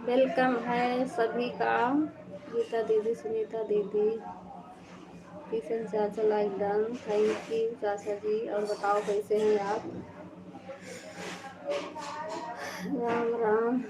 Welcome है सभी का। गीता दीदी, सुनीता दीदी, किशन चाचा लाइक डन, थैंक यू चाचा जी। और बताओ कैसे हैं आप? राम राम।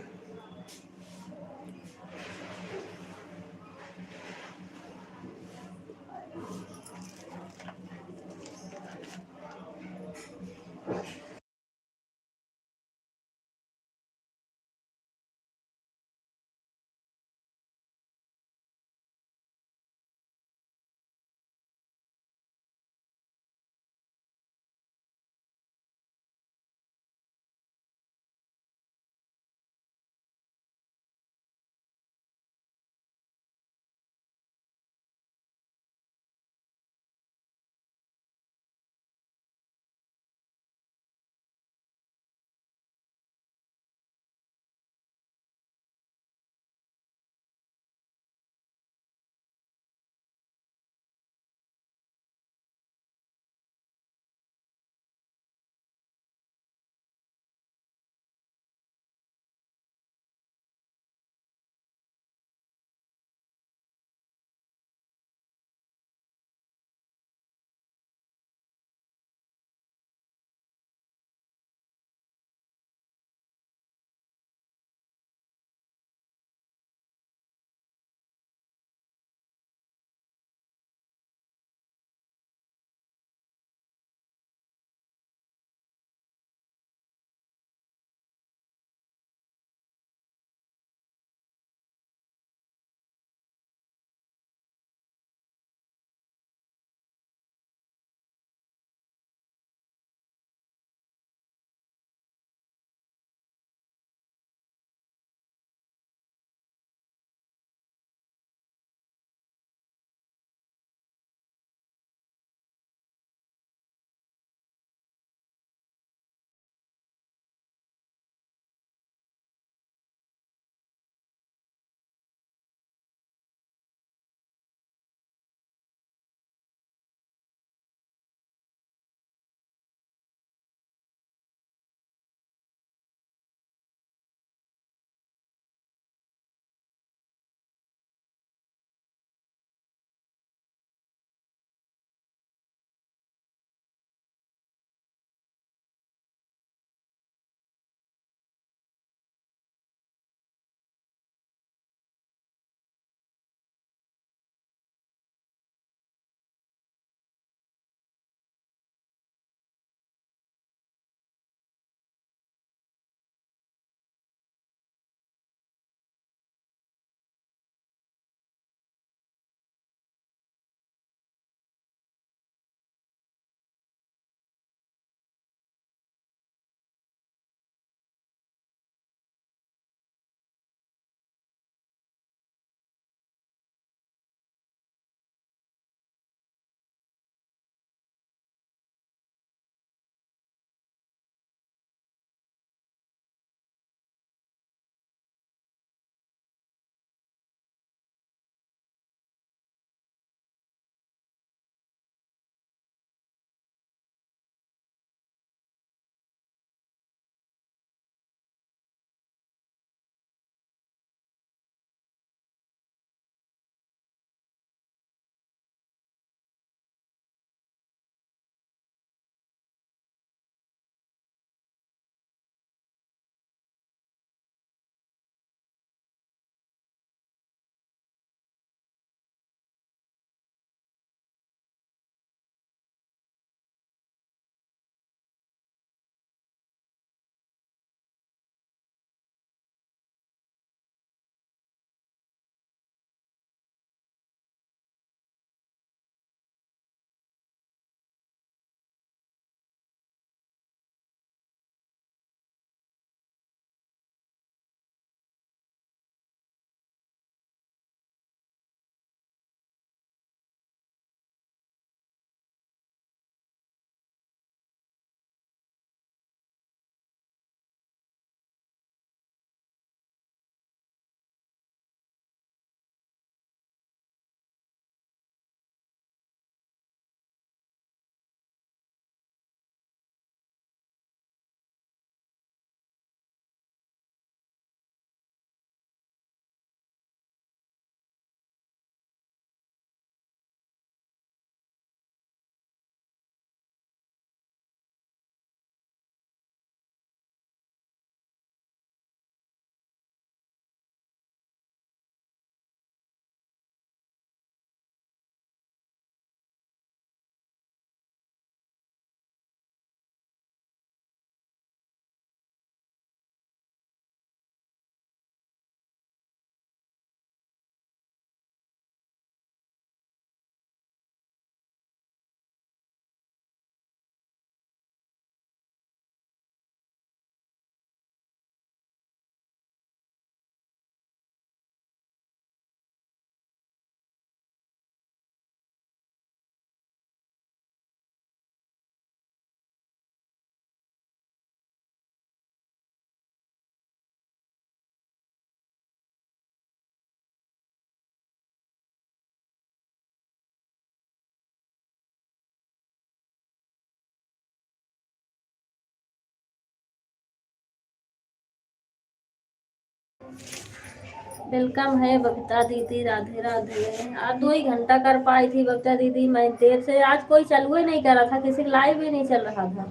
वेलकम है बबीता दीदी, राधे राधे। आज 2 ही घंटा कर पाई थी बबीता दीदी, मैं देर से, आज कोई चालू ही नहीं कर रहा था, किसी लाइव ही नहीं चल रहा था।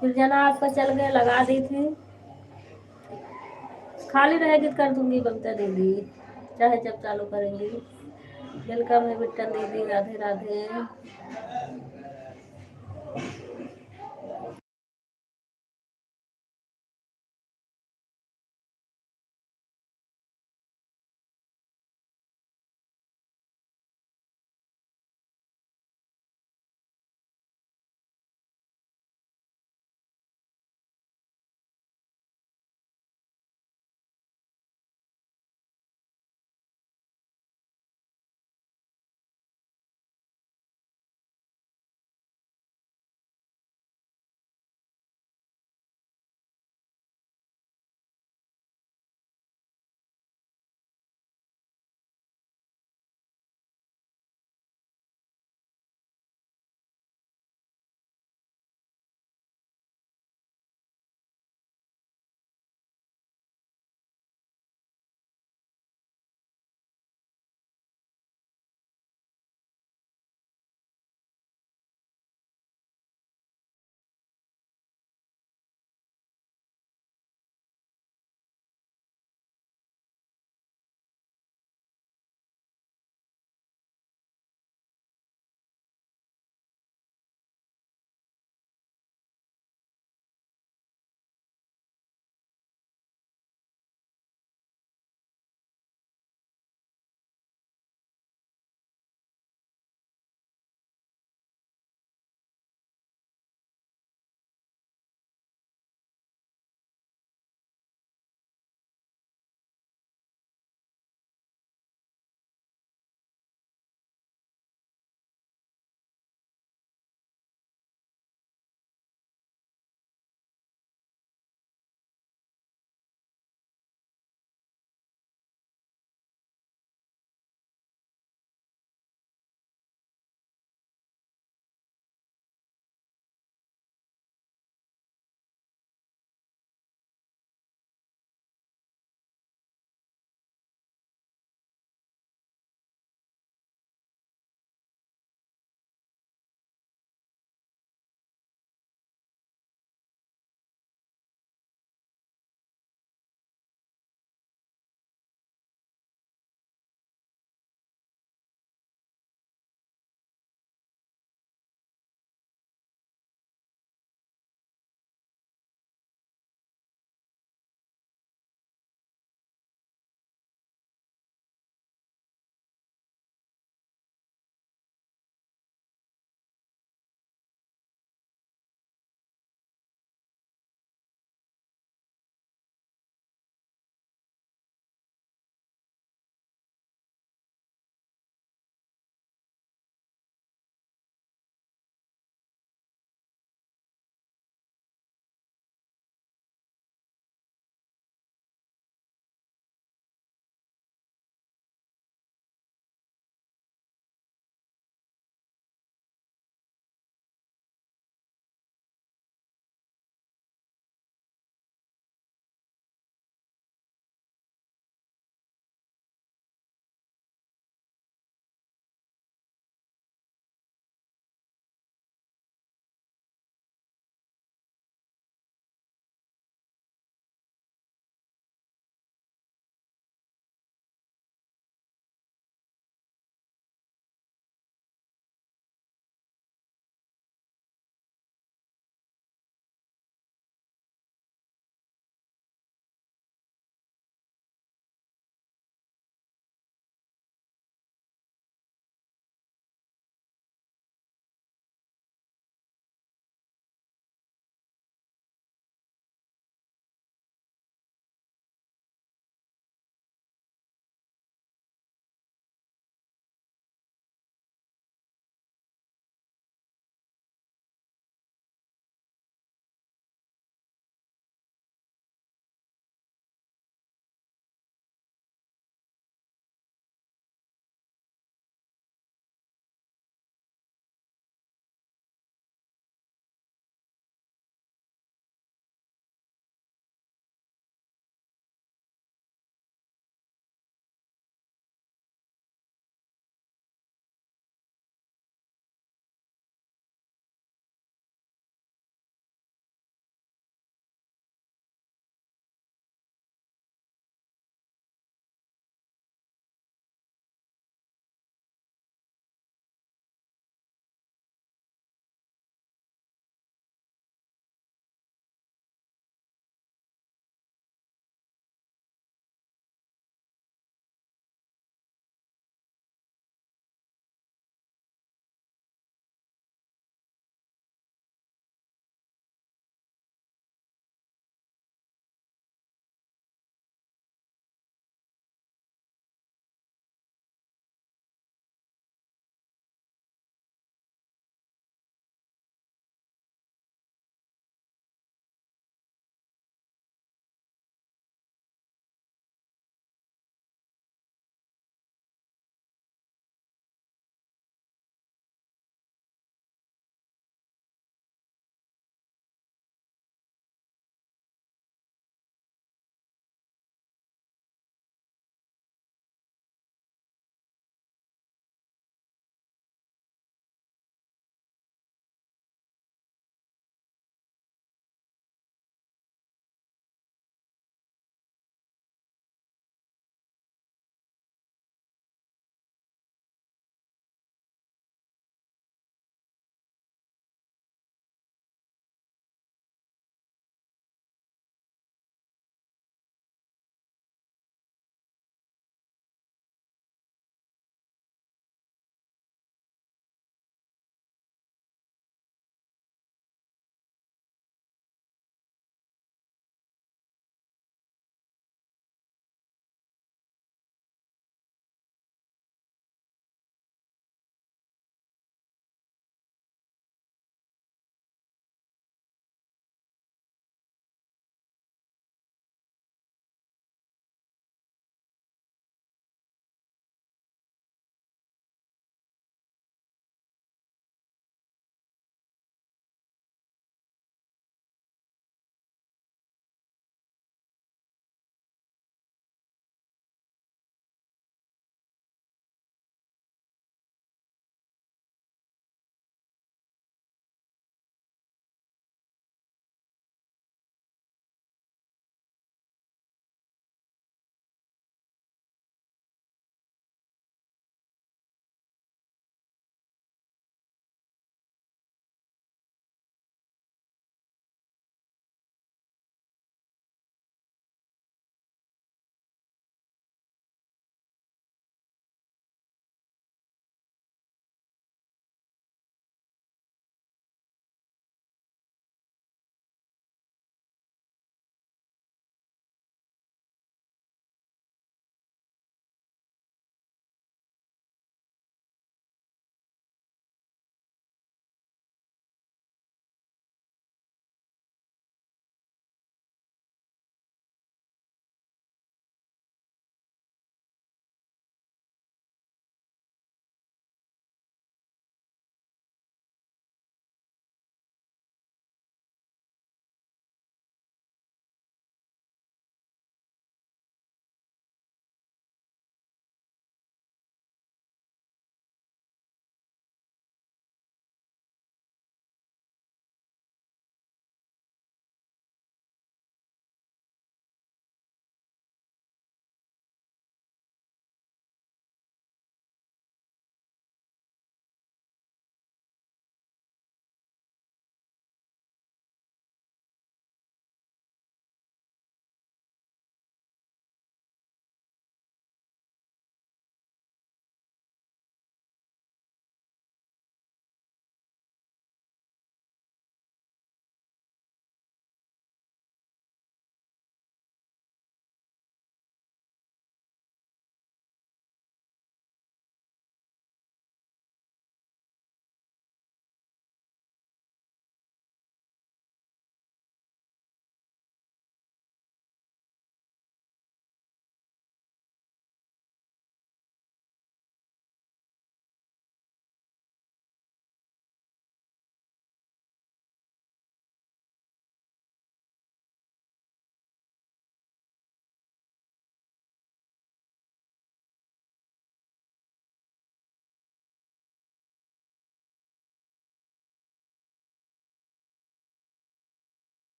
फिर जना आपका चल गया, लगा दी थी। खाली रहेगी तो कर दूंगी बबीता दीदी, चाहे जब चालू करेंगी। वेलकम है बिट्टन दीदी, राधे राधे।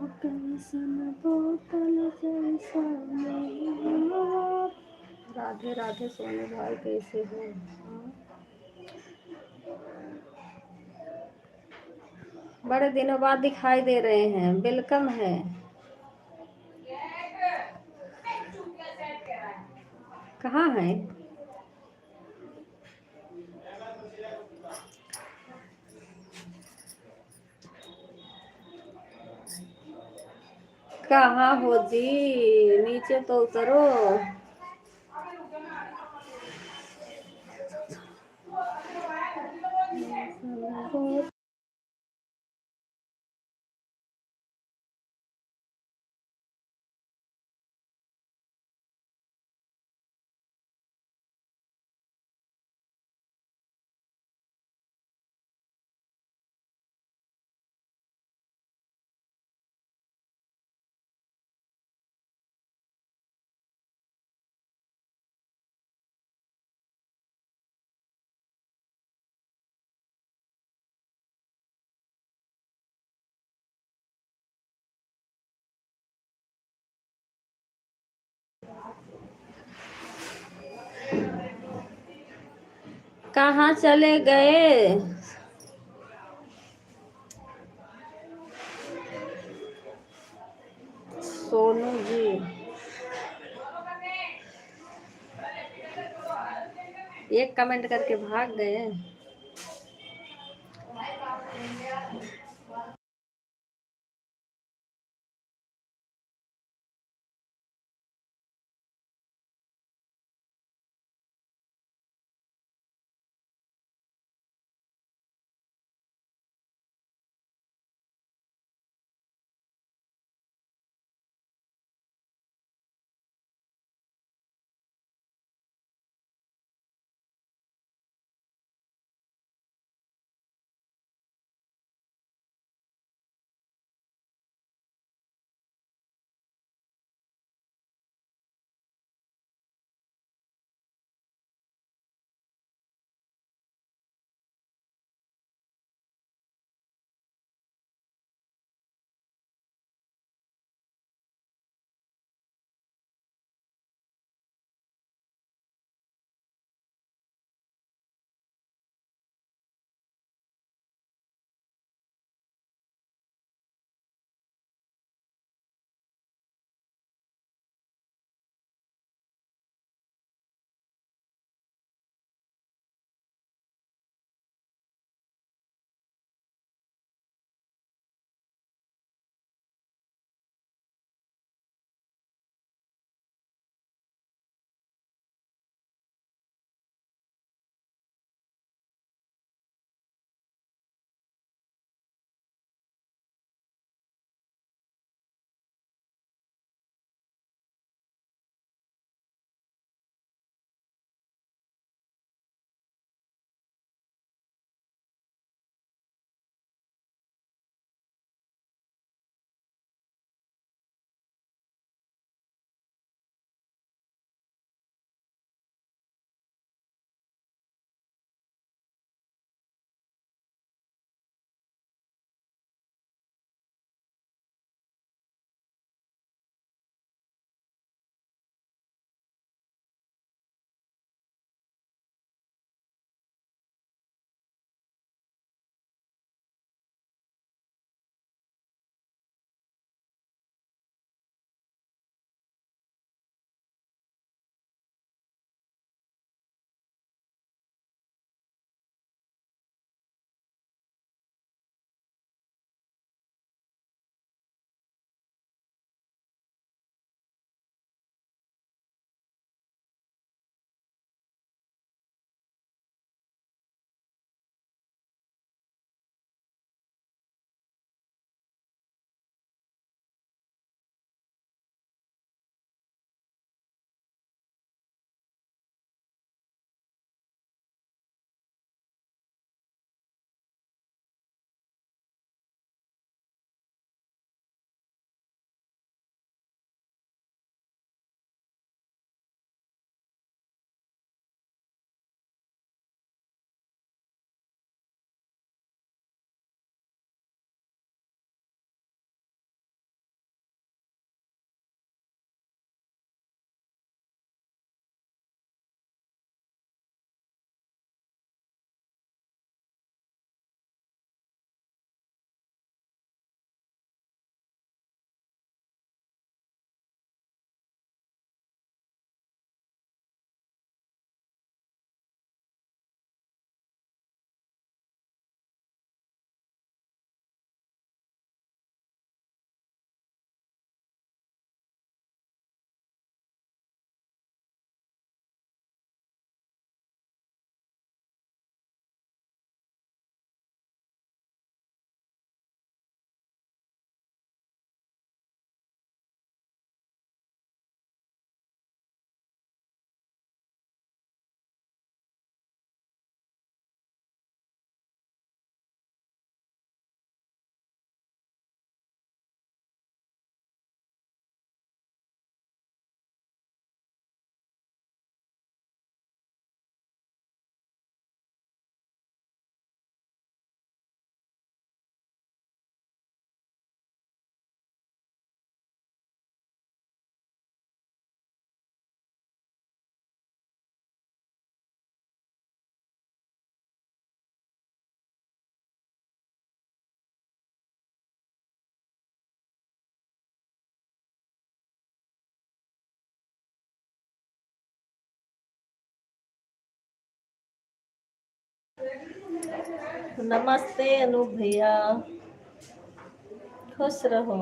कैसन बोतल जैसा मेरा। राधे राधे सोनू भाई, कैसे हो? हाँ? बड़े दिनों बाद दिखाई दे रहे हैं, वेलकम है। कहाँ है? कहाँ हो जी? नीचे तो उतरो। कहाँ चले गए? सोनू जी एक कमेंट करके भाग गए। नमस्ते अनूप भैया, खुश रहो।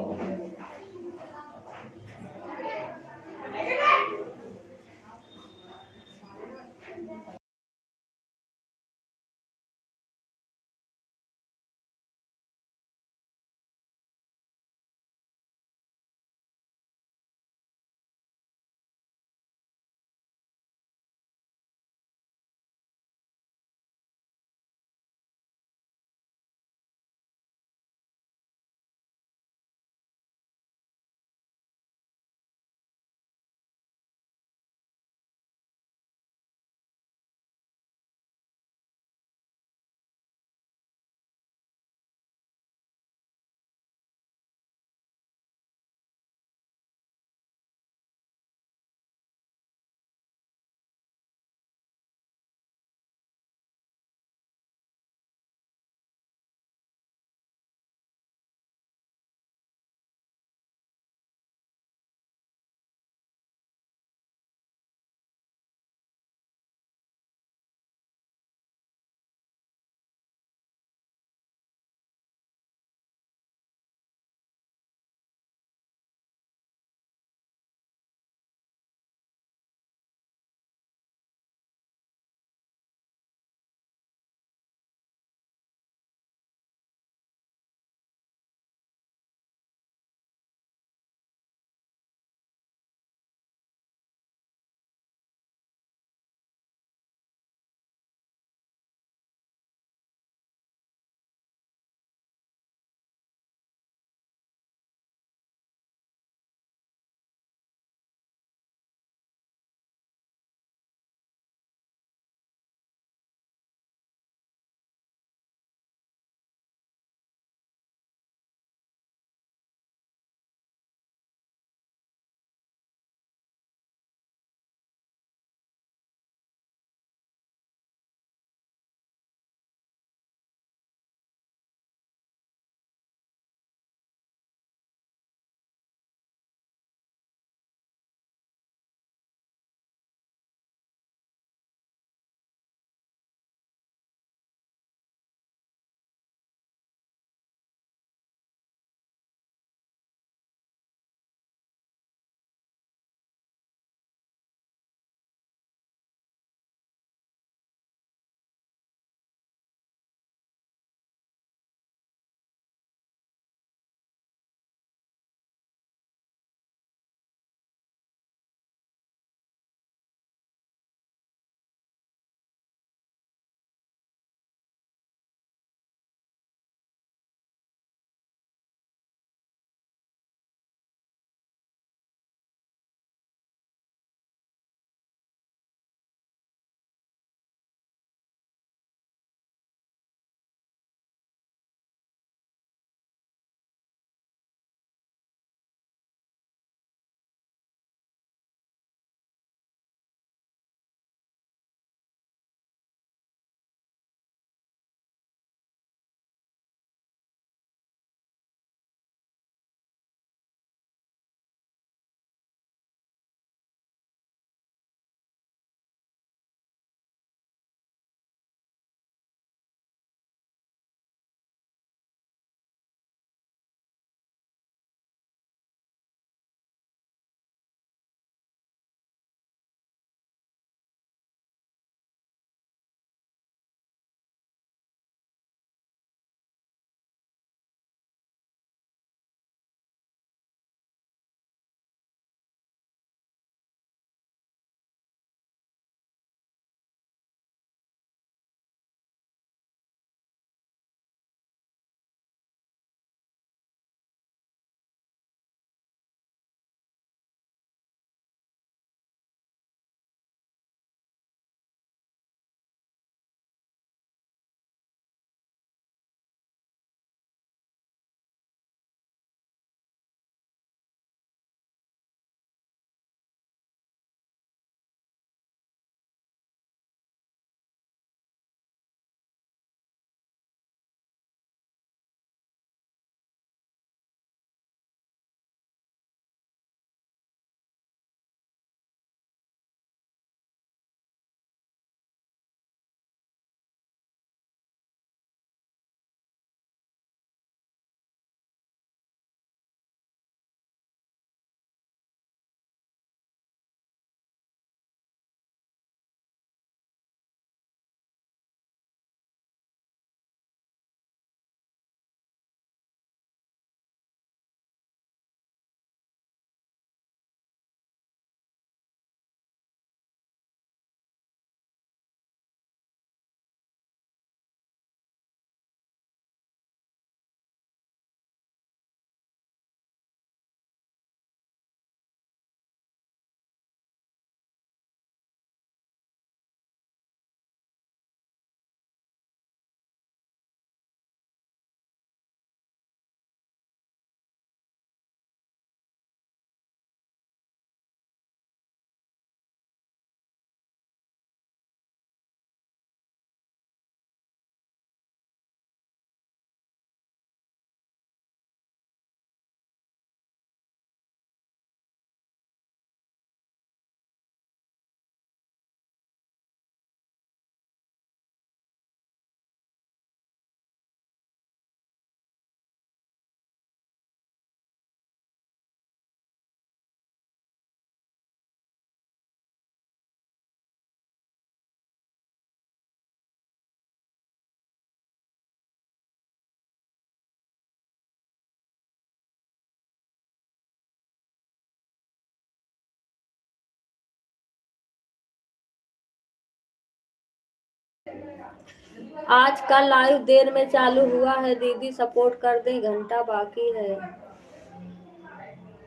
आज का लाइव देर में चालू हुआ है दीदी, सपोर्ट कर दे, घंटा बाकी है।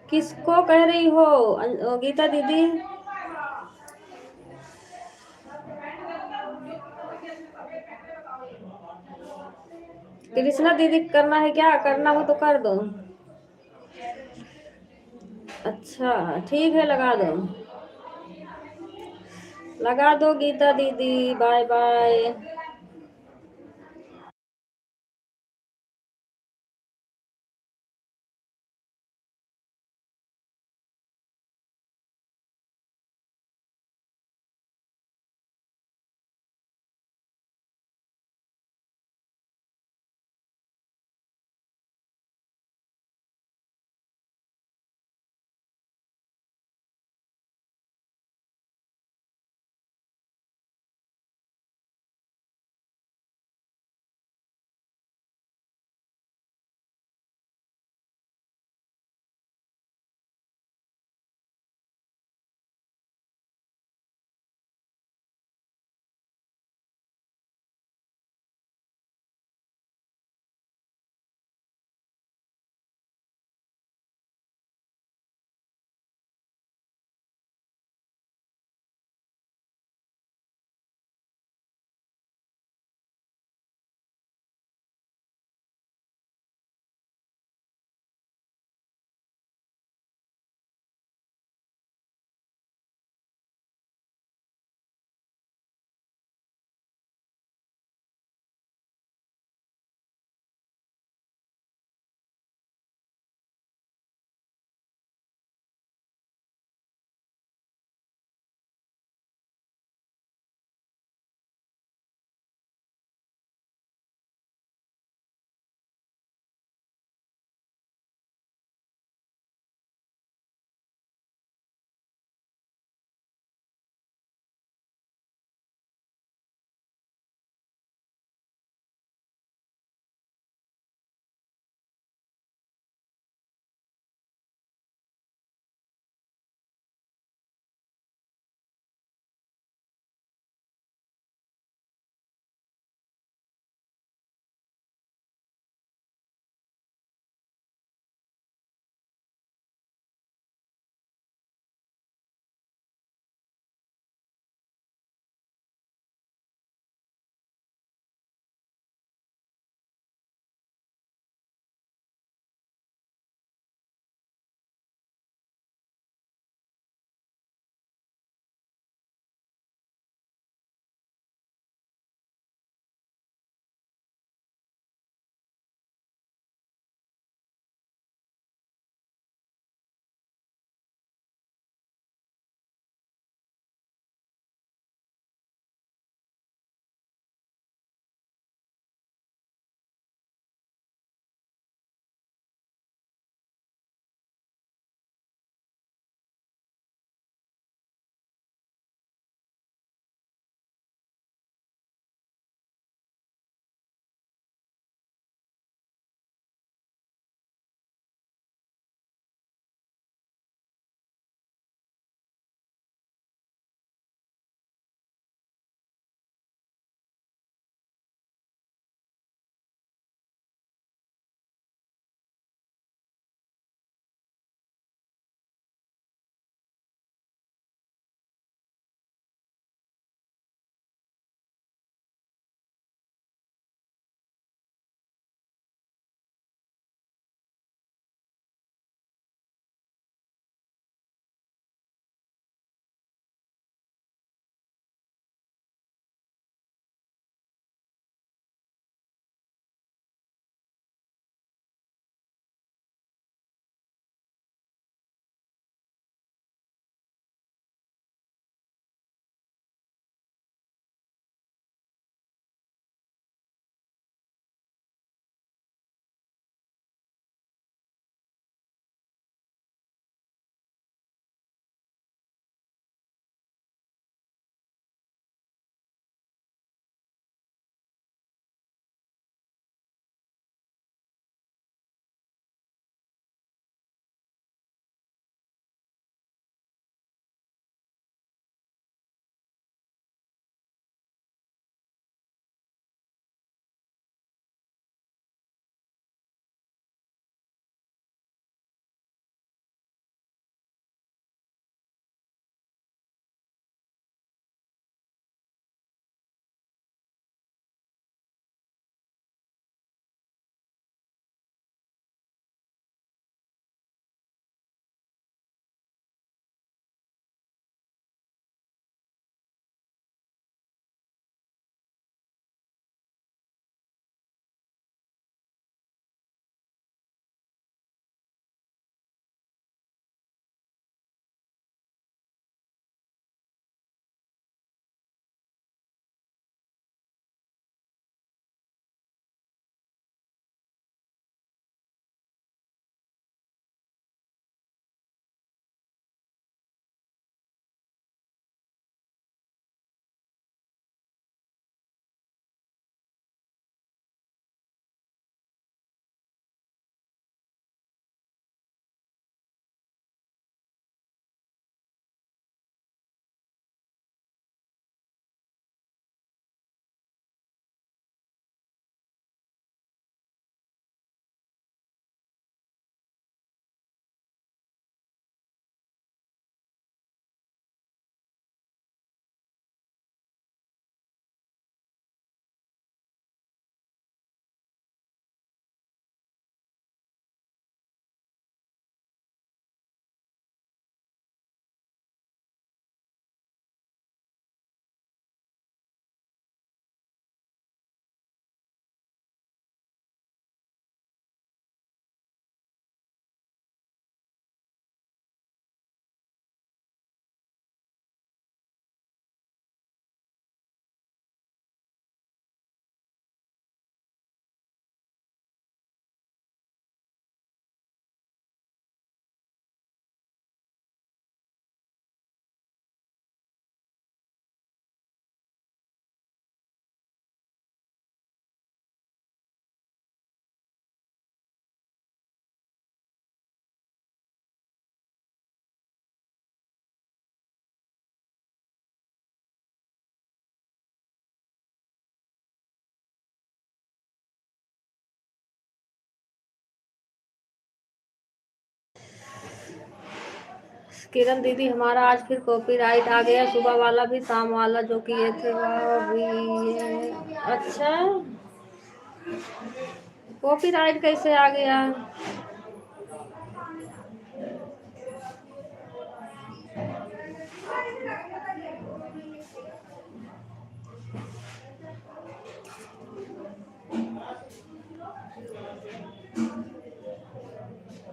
किसको कह रही हो गीता दीदी? कृष्णा दीदी करना है क्या? करना हो तो कर दो। अच्छा ठीक है, लगा दो, लगा दो गीता दीदी। Bye bye. किरण दीदी हमारा आज फिर कॉपीराइट आ गया, सुबह वाला भी शाम वाला जो किए थे वह भी ये। अच्छा, कॉपीराइट कैसे आ गया?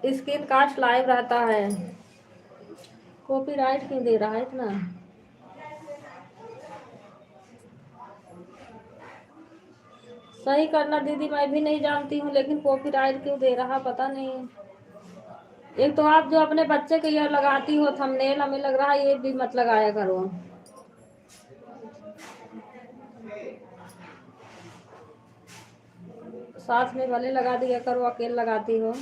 स्क्रीन कास्ट लाइव रहता है, कॉपीराइट क्यों दे रहा है इतना? सही करना दीदी मैं भी नहीं जानती हूँ, लेकिन कॉपीराइट क्यों दे रहा पता नहीं। एक तो आप जो अपने बच्चे के लिए लगाती हो थंबनेल, हमें लग रहा है ये भी मत लगाया करो। साथ में भले लगा दिया करो, अकेले लगाती हो।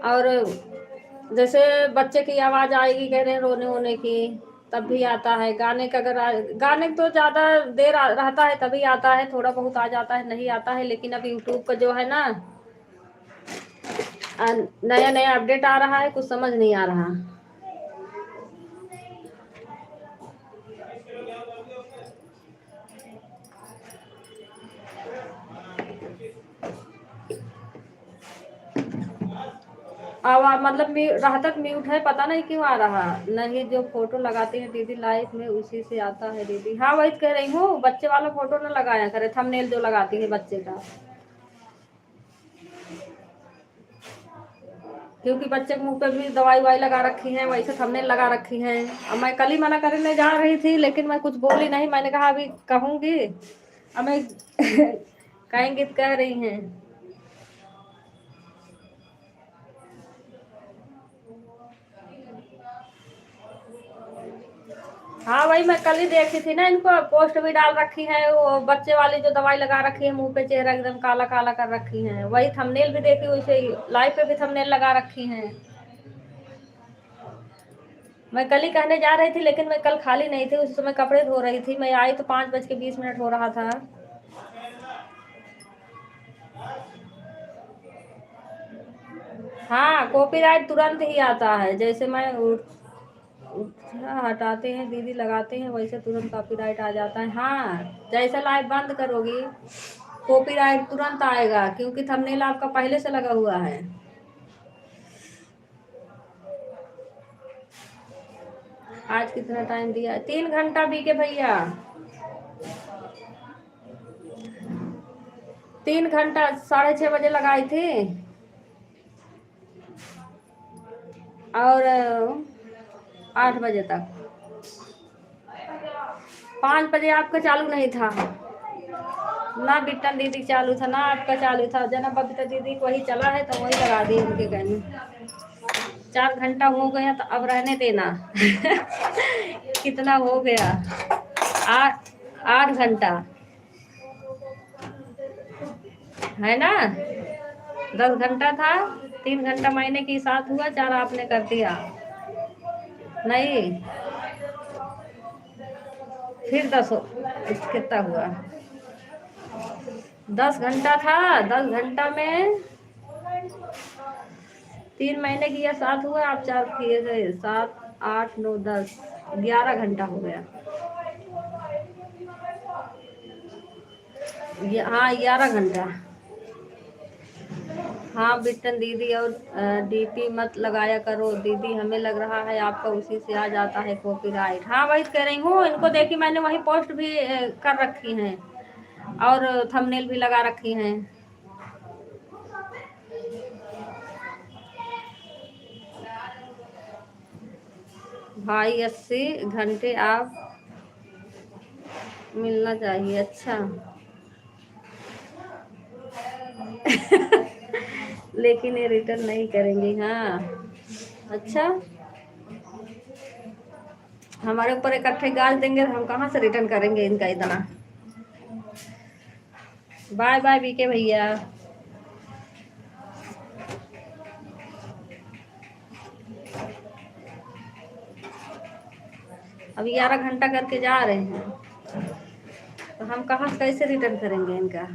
और जैसे बच्चे की आवाज़ आएगी कह रहे हैं रोने वोने की, तब भी आता है। गाने का अगर गाने तो ज़्यादा देर रहता है तभी आता है, थोड़ा बहुत आ जाता है, नहीं आता है। लेकिन अब यूट्यूब का जो है ना नया नया अपडेट आ रहा है, कुछ समझ नहीं आ रहा। आवाज मतलब रहा तक म्यूट है, पता नहीं क्यों आ रहा। नहीं, जो फोटो लगाती है दीदी लाइफ में उसी से आता है दीदी। हाँ वही कह रही हूँ, बच्चे वाला फोटो ना लगाया करे, थंबनेल जो लगाती है बच्चे का, क्योंकि बच्चे के मुंह पे भी दवाई वाई लगा रखी है, वैसे थंबनेल लगा रखी है। अब मैं कल ही मना करने जा रही थी, लेकिन मैं कुछ बोली नहीं, मैंने कहा अभी कहूँगी। अब मैं कहेंगे तो कह रही हैं। हाँ वही मैं कल ही देखी थी ना, इनको पोस्ट भी डाल रखी है, वो बच्चे वाली जो दवाई लगा रखी है मुंह पे, चेहरा एकदम काला काला कर रखी है। वही थंबनेल भी देखी, वैसे लाइव पे भी थंबनेल लगा रखी है। मैं कल ही कहने जा रही थी, लेकिन मैं कल खाली नहीं थी, उस समय कपड़े धो रही थी। मैं आई तो 5:20 हो रहा था। हाँ कॉपीराइट तुरंत ही आता है, जैसे मैं हटाते हैं दीदी लगाते हैं, वैसे तुरंत कॉपीराइट आ जाता है। हाँ जैसे लाइव बंद करोगी कॉपीराइट तुरंत आएगा, क्योंकि थंबनेल आपका पहले से लगा हुआ है। आज कितना टाइम दिया? 3 घंटा बीके भैया, 3 घंटा। 6:30 बजे लगाई थी और 8 बजे तक। 5 बजे आपका चालू नहीं था ना, बिट्टन दीदी चालू था ना, आपका चालू था। जना बबीता दीदी को वही चला है तो वही लगा दी उनके कहने। 4 घंटा हो गया तो अब रहने देना। कितना हो गया? 8 घंटा है ना, 10 घंटा था। 3 घंटा महीने के साथ हुआ, 4 आपने कर दिया नहीं, फिर 10 कितना हुआ? 10 घंटा था। 10 घंटा में 3 महीने की, या 7 हुआ, आप 4 किए गए, 7 8 9 10, 11 घंटा हो गया। हाँ 11 घंटा। हाँ बिट्टन दीदी, और डीपी मत लगाया करो दीदी, हमें लग रहा है आपका उसी से आ जाता है कॉपीराइट। हाँ वही कह रही हूँ, इनको देखी मैंने, वही पोस्ट भी कर रखी हैं और थंबनेल भी लगा रखी हैं। भाई 80 घंटे आप मिलना चाहिए। अच्छा। लेकिन ये रिटर्न नहीं करेंगे। हाँ अच्छा, हमारे ऊपर इकट्ठे गाज देंगे तो हम कहाँ से रिटर्न करेंगे इनका इतना। बाय बाय बीके भैया। अब 11 घंटा करके जा रहे हैं, तो हम कहाँ कैसे रिटर्न करेंगे इनका।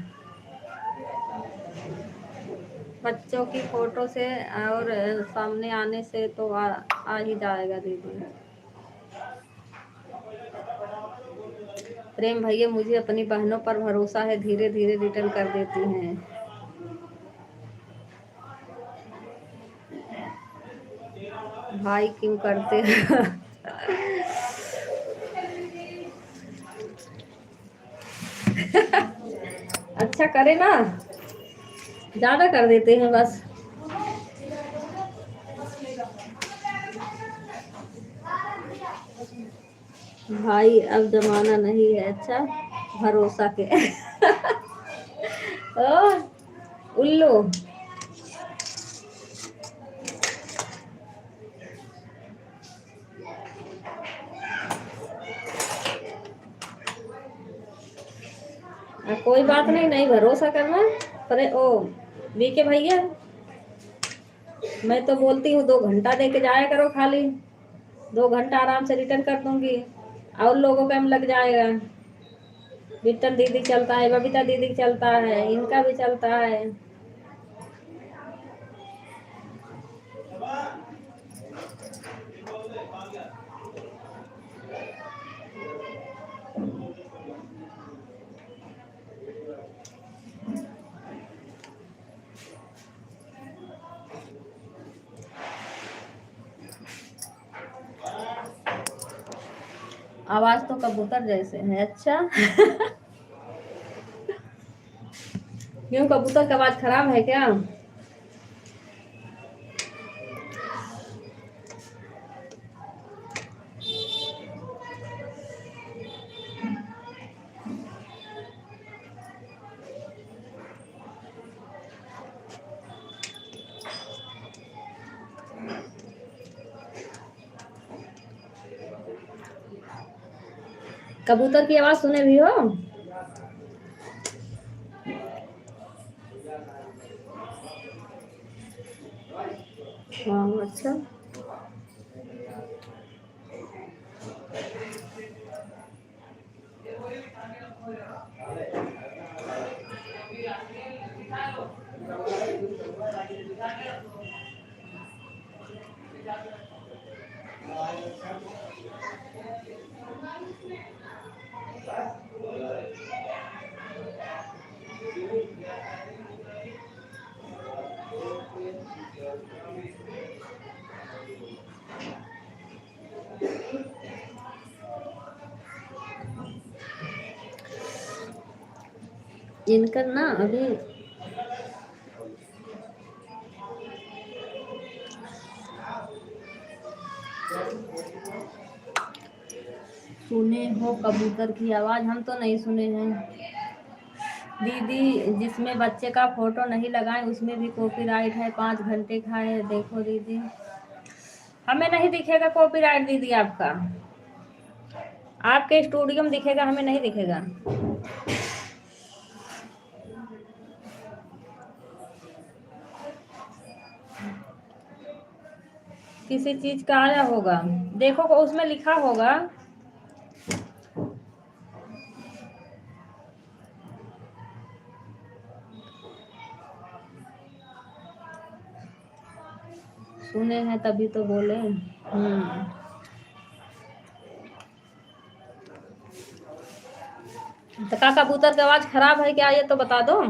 बच्चों की फोटो से और सामने आने से तो आ ही जाएगा दीदी। प्रेम भैया, मुझे अपनी बहनों पर भरोसा है, धीरे धीरे रिटर्न कर देती हैं। भाई क्यों करते हैं? अच्छा करे ना, ज्यादा कर देते हैं बस। भाई अब जमाना नहीं है अच्छा भरोसा के। ओ, उल्लू। कोई बात नहीं, नहीं भरोसा करना। पर ओ वीके भैया, मैं तो बोलती हूँ 2 घंटा दे के जाया करो खाली, 2 घंटा आराम से रिटर्न कर दूंगी। और लोगों का लग जाएगा। बिट्टन दीदी चलता है, बबीता दीदी चलता है, इनका भी चलता है। आवाज तो कबूतर जैसे है। अच्छा। क्यों, कबूतर की आवाज खराब है क्या? कबूतर की आवाज सुने भी हो? हाँ अच्छा। इनका ना अभी सुने हो कबूतर की आवाज? हम तो नहीं सुने हैं दीदी। जिसमें बच्चे का फोटो नहीं लगाए उसमें भी कॉपीराइट है, 5 घंटे का है। देखो दीदी, हमें नहीं दिखेगा कॉपीराइट दीदी आपका। आपके स्टूडियो में दिखेगा, हमें नहीं दिखेगा। किसी चीज का आया होगा, देखो उसमें लिखा होगा। सुने हैं तभी तो बोले। तो का कबूतर की आवाज खराब है क्या, ये तो बता दो।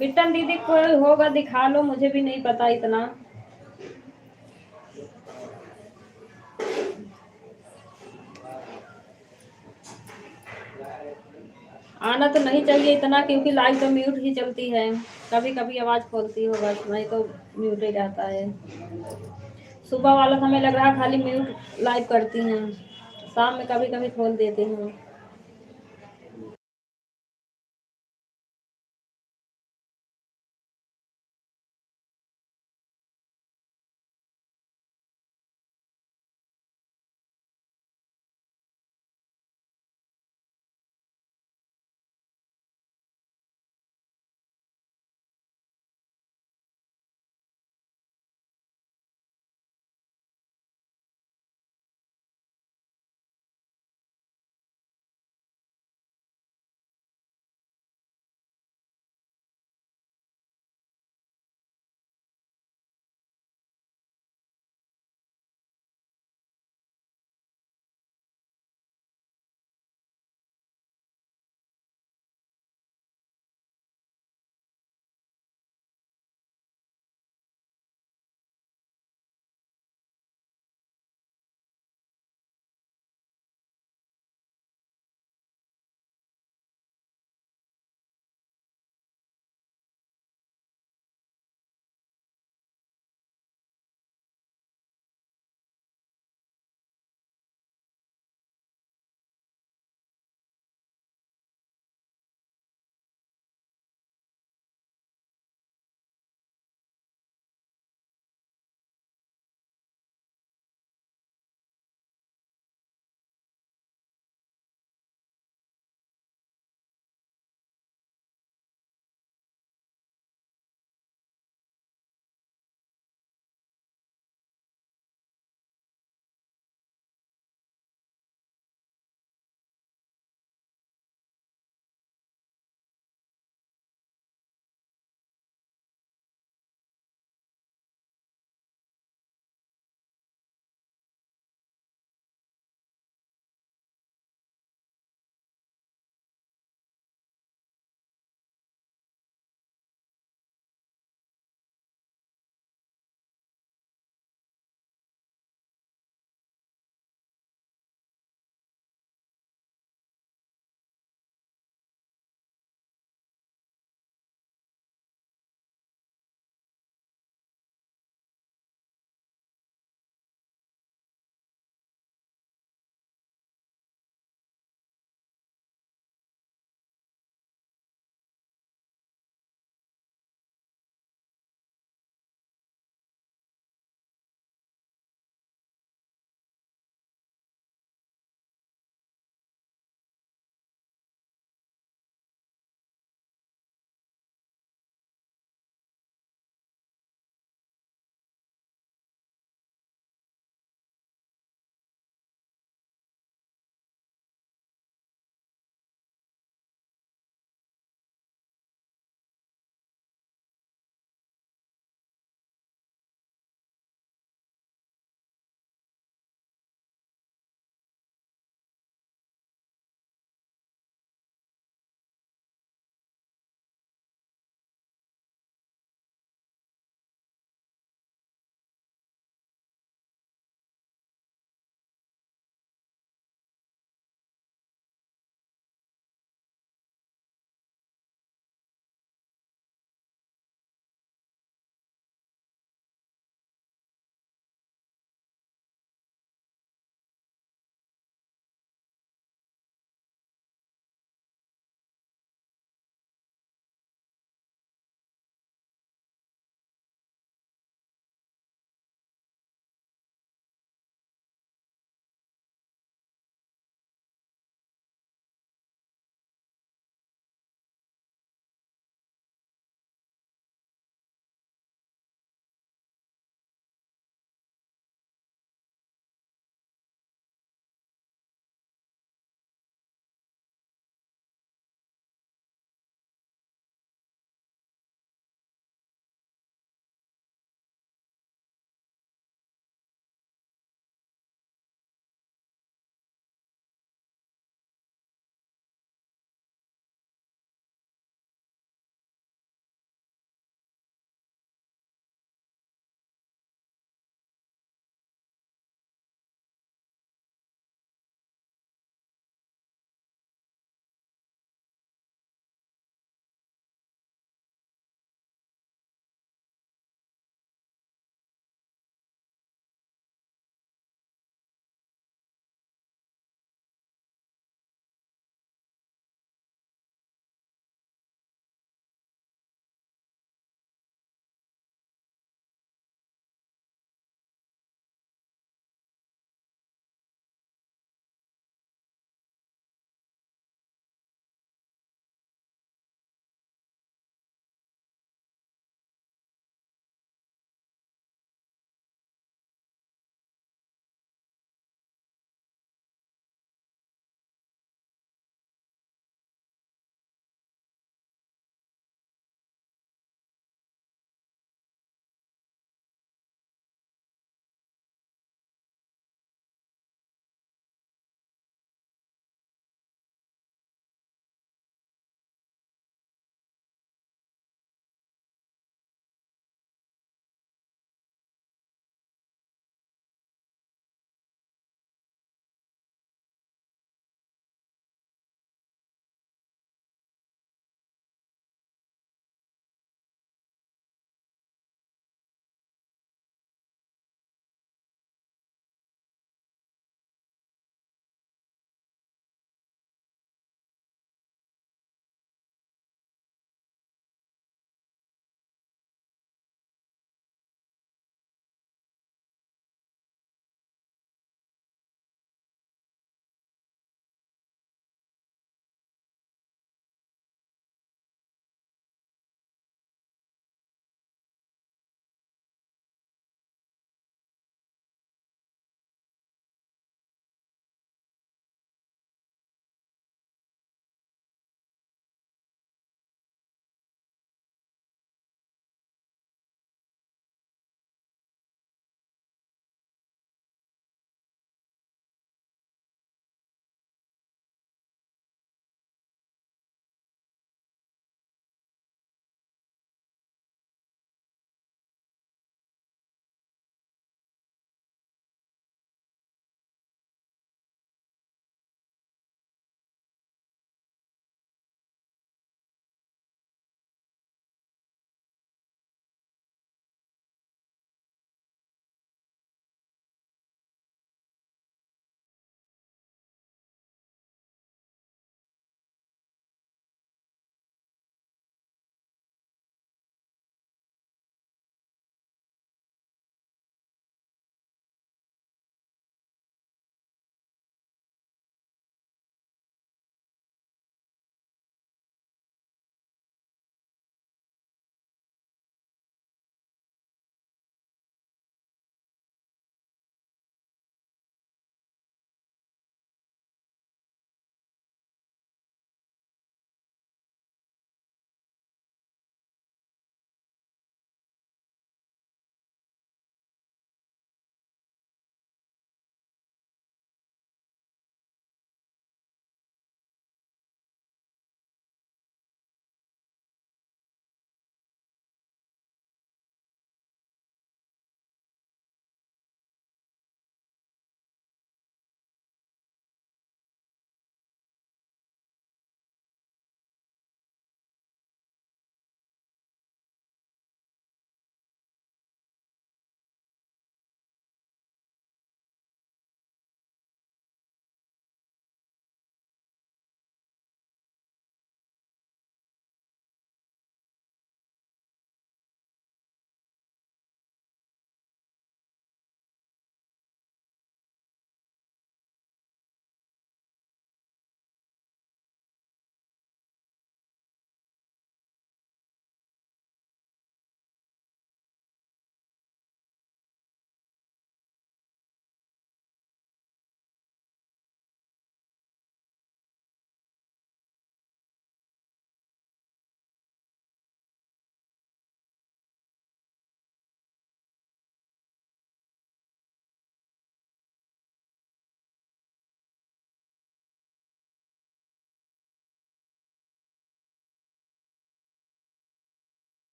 बिट्टन दीदी कोई होगा दिखा लो, मुझे भी नहीं पता इतना। आना तो नहीं चाहिए इतना, क्योंकि लाइव तो म्यूट ही चलती है। कभी कभी आवाज खोलती हो बस, नहीं तो म्यूट ही रहता है। सुबह वाला हमें लग रहा खाली म्यूट लाइव करती हैं, शाम में कभी कभी खोल देती हैं।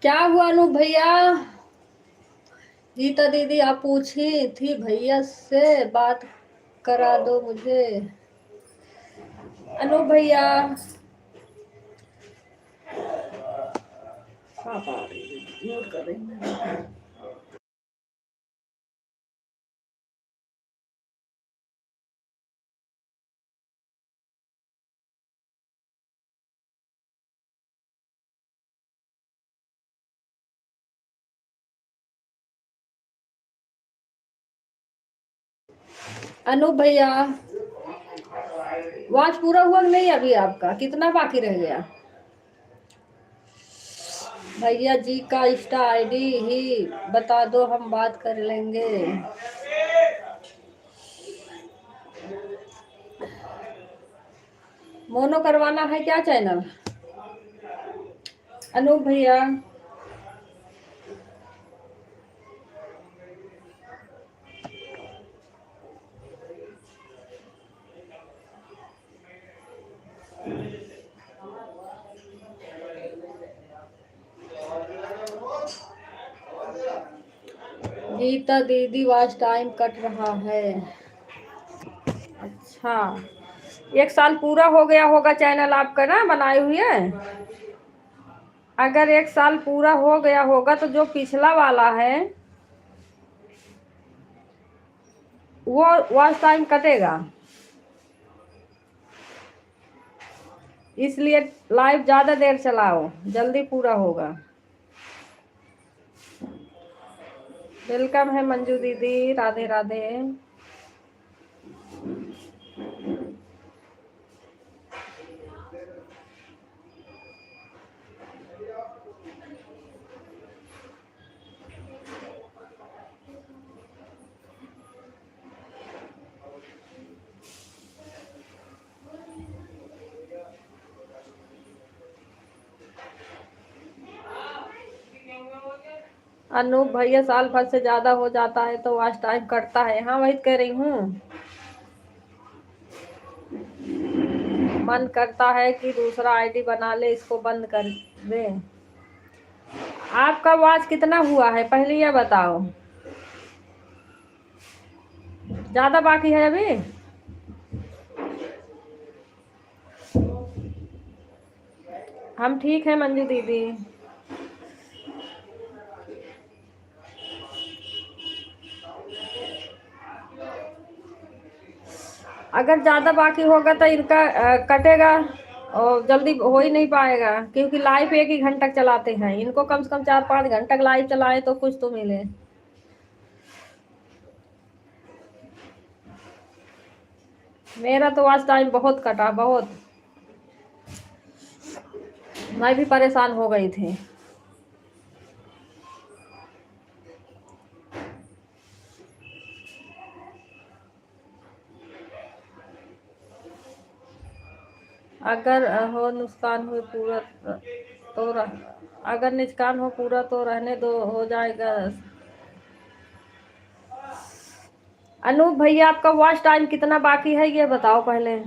क्या हुआ अनु भैया? गीता दीदी आप पूछी थी भैया से बात करा दो मुझे। अनु भैया म्यूट कर रही हूँ। अनु भैया वॉच पूरा हुआ नहीं अभी? आपका कितना बाकी रह गया? भैया जी का इंस्टा आईडी ही बता दो, हम बात कर लेंगे। मोनो करवाना है क्या चैनल? अनु भैया गीता दीदी वॉच टाइम कट रहा है। अच्छा, 1 साल पूरा हो गया होगा चैनल आपका ना बनाए हुए? अगर 1 साल पूरा हो गया होगा तो जो पिछला वाला है वो वॉच टाइम कटेगा, इसलिए लाइव ज़्यादा देर चलाओ, जल्दी पूरा होगा। वेलकम है मंजू दीदी, राधे राधे। अनूप भैया साल भर से ज्यादा हो जाता है तो वॉच टाइम कटता है। हाँ वही कह रही हूँ, मन करता है कि दूसरा आईडी बना ले, इसको बंद कर दे। आपका वॉच कितना हुआ है पहले ये बताओ? ज्यादा बाकी है अभी? हम ठीक है मंजू दीदी। अगर ज़्यादा बाकी होगा तो इनका कटेगा और जल्दी हो ही नहीं पाएगा, क्योंकि लाइव 1 ही घंटा चलाते हैं। इनको कम से कम 4-5 घंटा लाइव चलाए तो कुछ तो मिले। मेरा तो आज टाइम बहुत कटा, बहुत। मैं भी परेशान हो गई थी। अगर हो नुकसान हो पूरा तो अगर नुकसान हो पूरा तो रहने दो, हो जाएगा। अनूप भैया आपका वॉच टाइम कितना बाकी है ये बताओ पहले।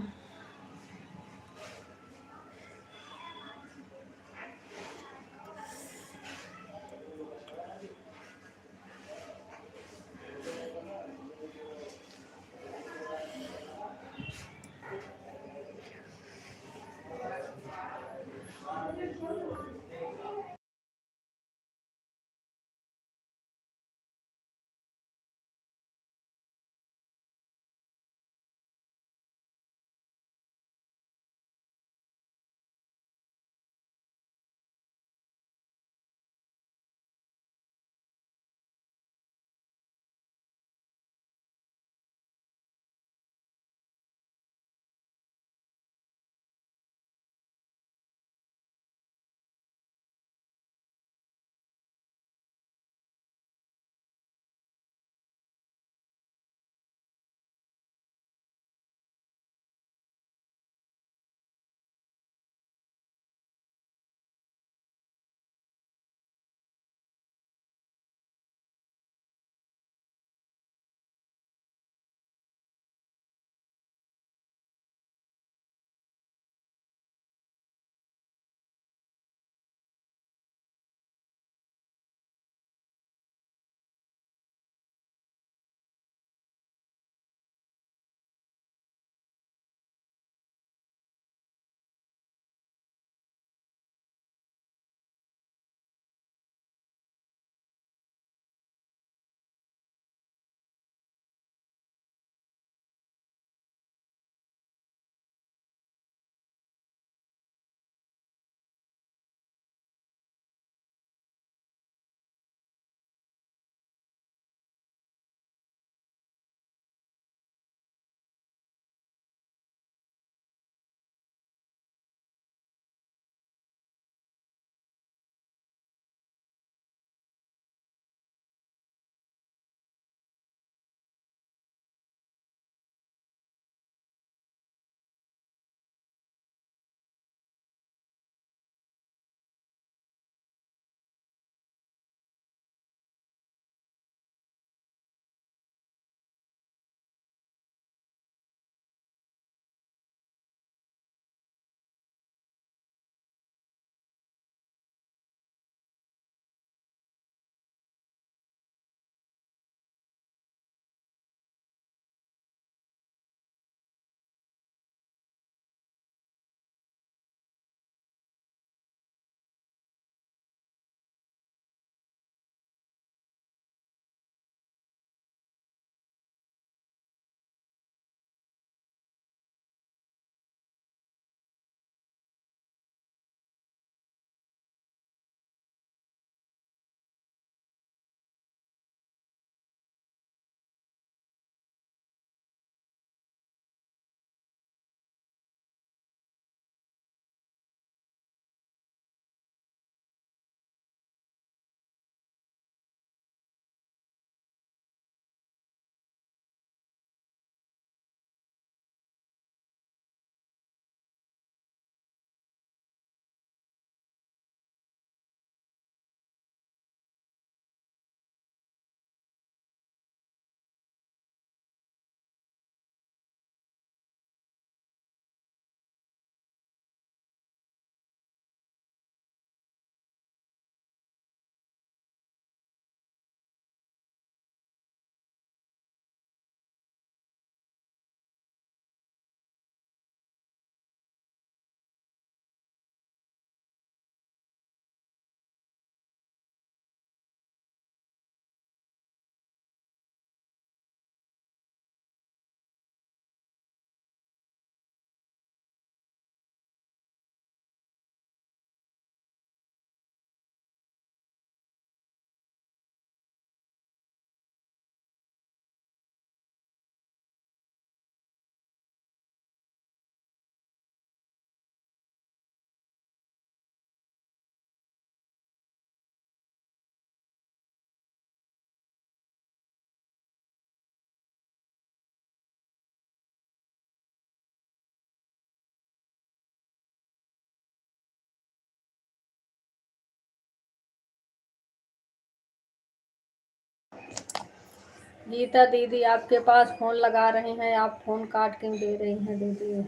गीता दीदी आपके पास फोन लगा रहे हैं, आप फोन काट क्यों दे रही हैं दीदी?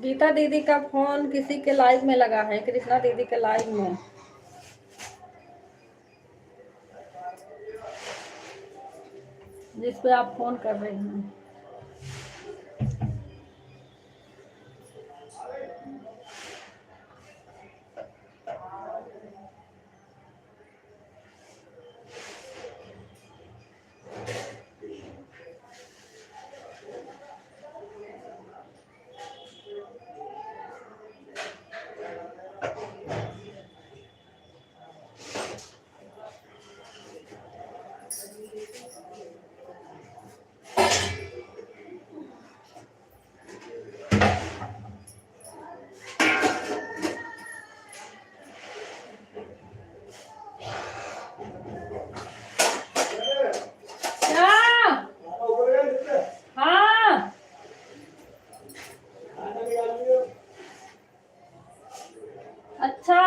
गीता दीदी का फोन किसी के लाइव में लगा है, कृष्णा दीदी के लाइव में, जिस पे आप फोन कर रही हैं। हाँ, अच्छा।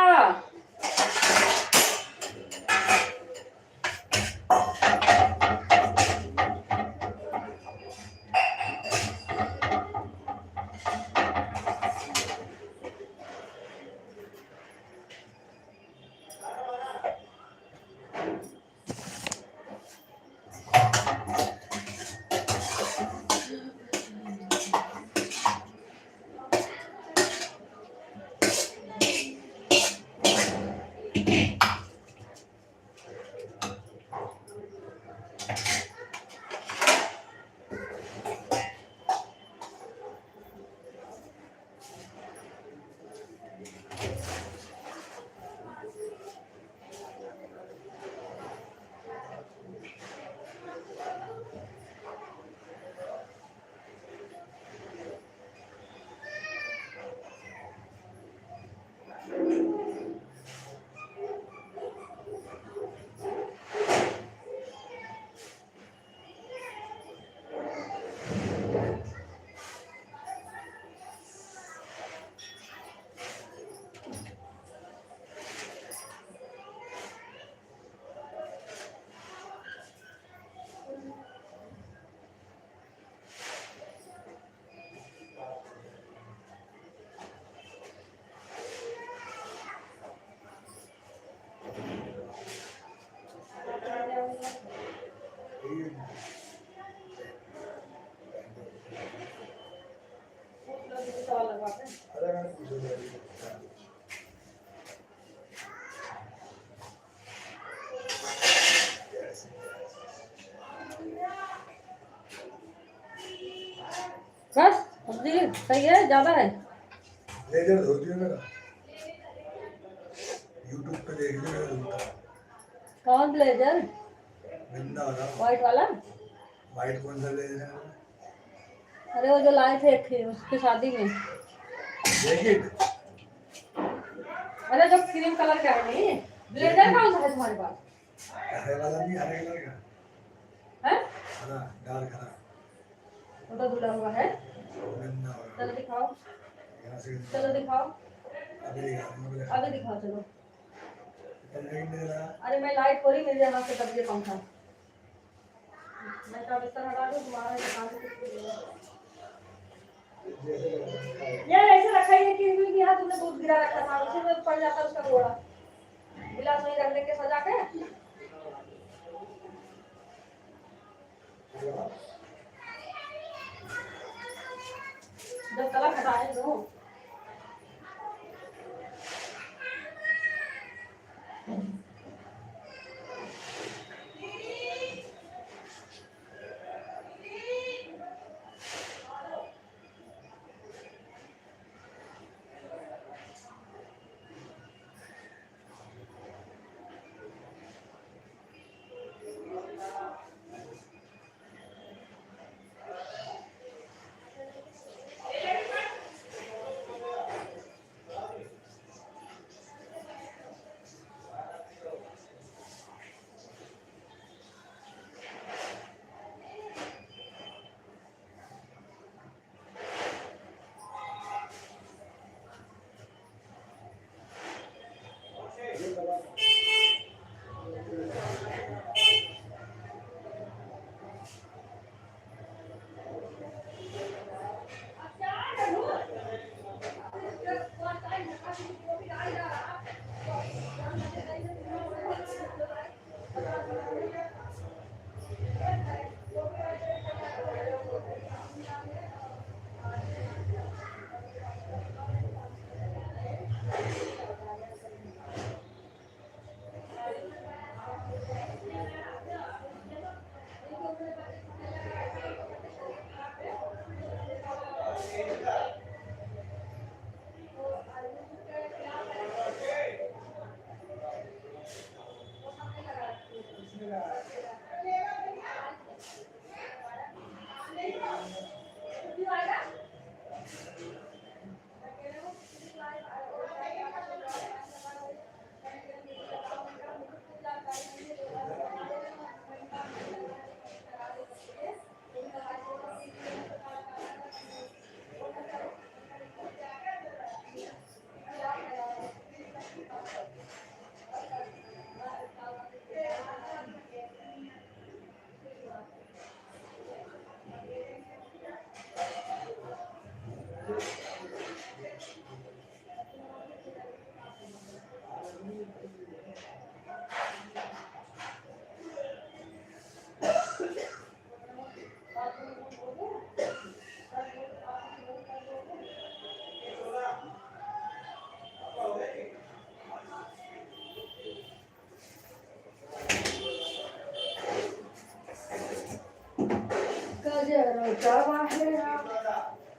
बस सब्जी सही है, ज्यादा है। लेजर धो दियो मेरा, यूट्यूब पे देख लियो मेरा धोता। कौन ब्लेजर? गंदा वाला। व्हाइट वाला? वाइट कौन सा लेजर है? अरे वो जो लाए थे उसकी शादी में। जैकेट। अरे जो क्रीम कलर का है, नहीं ब्लेजर कौन सा है तुम्हारे पास? हरे वाला नहीं, हरे कलर का है? हरा, डार्क हरा। वो तो धुला हुआ है। गंदा वाला। चलो दिखाओ, यहाँ से चलो दिखाओ, अभी दिखा दूंगा। आगे दिखाओ चलो। नहीं मेरा। अरे मैं लाइट खोली, मेरे यहाँ से दब गया पंखा। मैं तो बिस्तर हटा दूँ, तुम्हारा दुकान से कुछ भी नहीं है। यार ऐसे रखा ही है कि यहाँ तुमने दूध गिरा रखा था, उसी में पड़ जाता उसका घोड़ा। गिलास वहीं रख देंगे सजा के। जब तलक हटाए दो।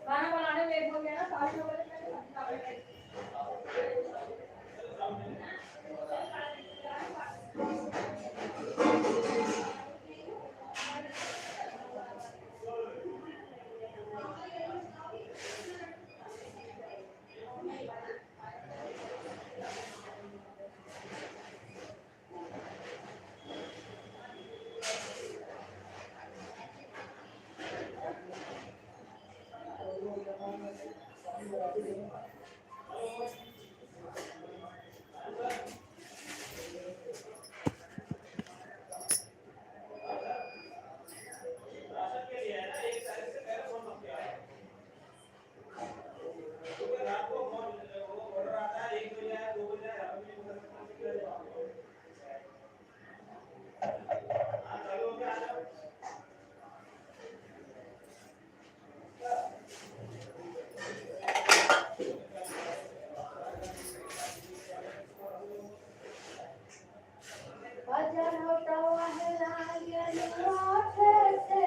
खाना बनाने में एक हो गया ना 7 बजे तक। बाजार होता हुआ है लालिया युवा कैसे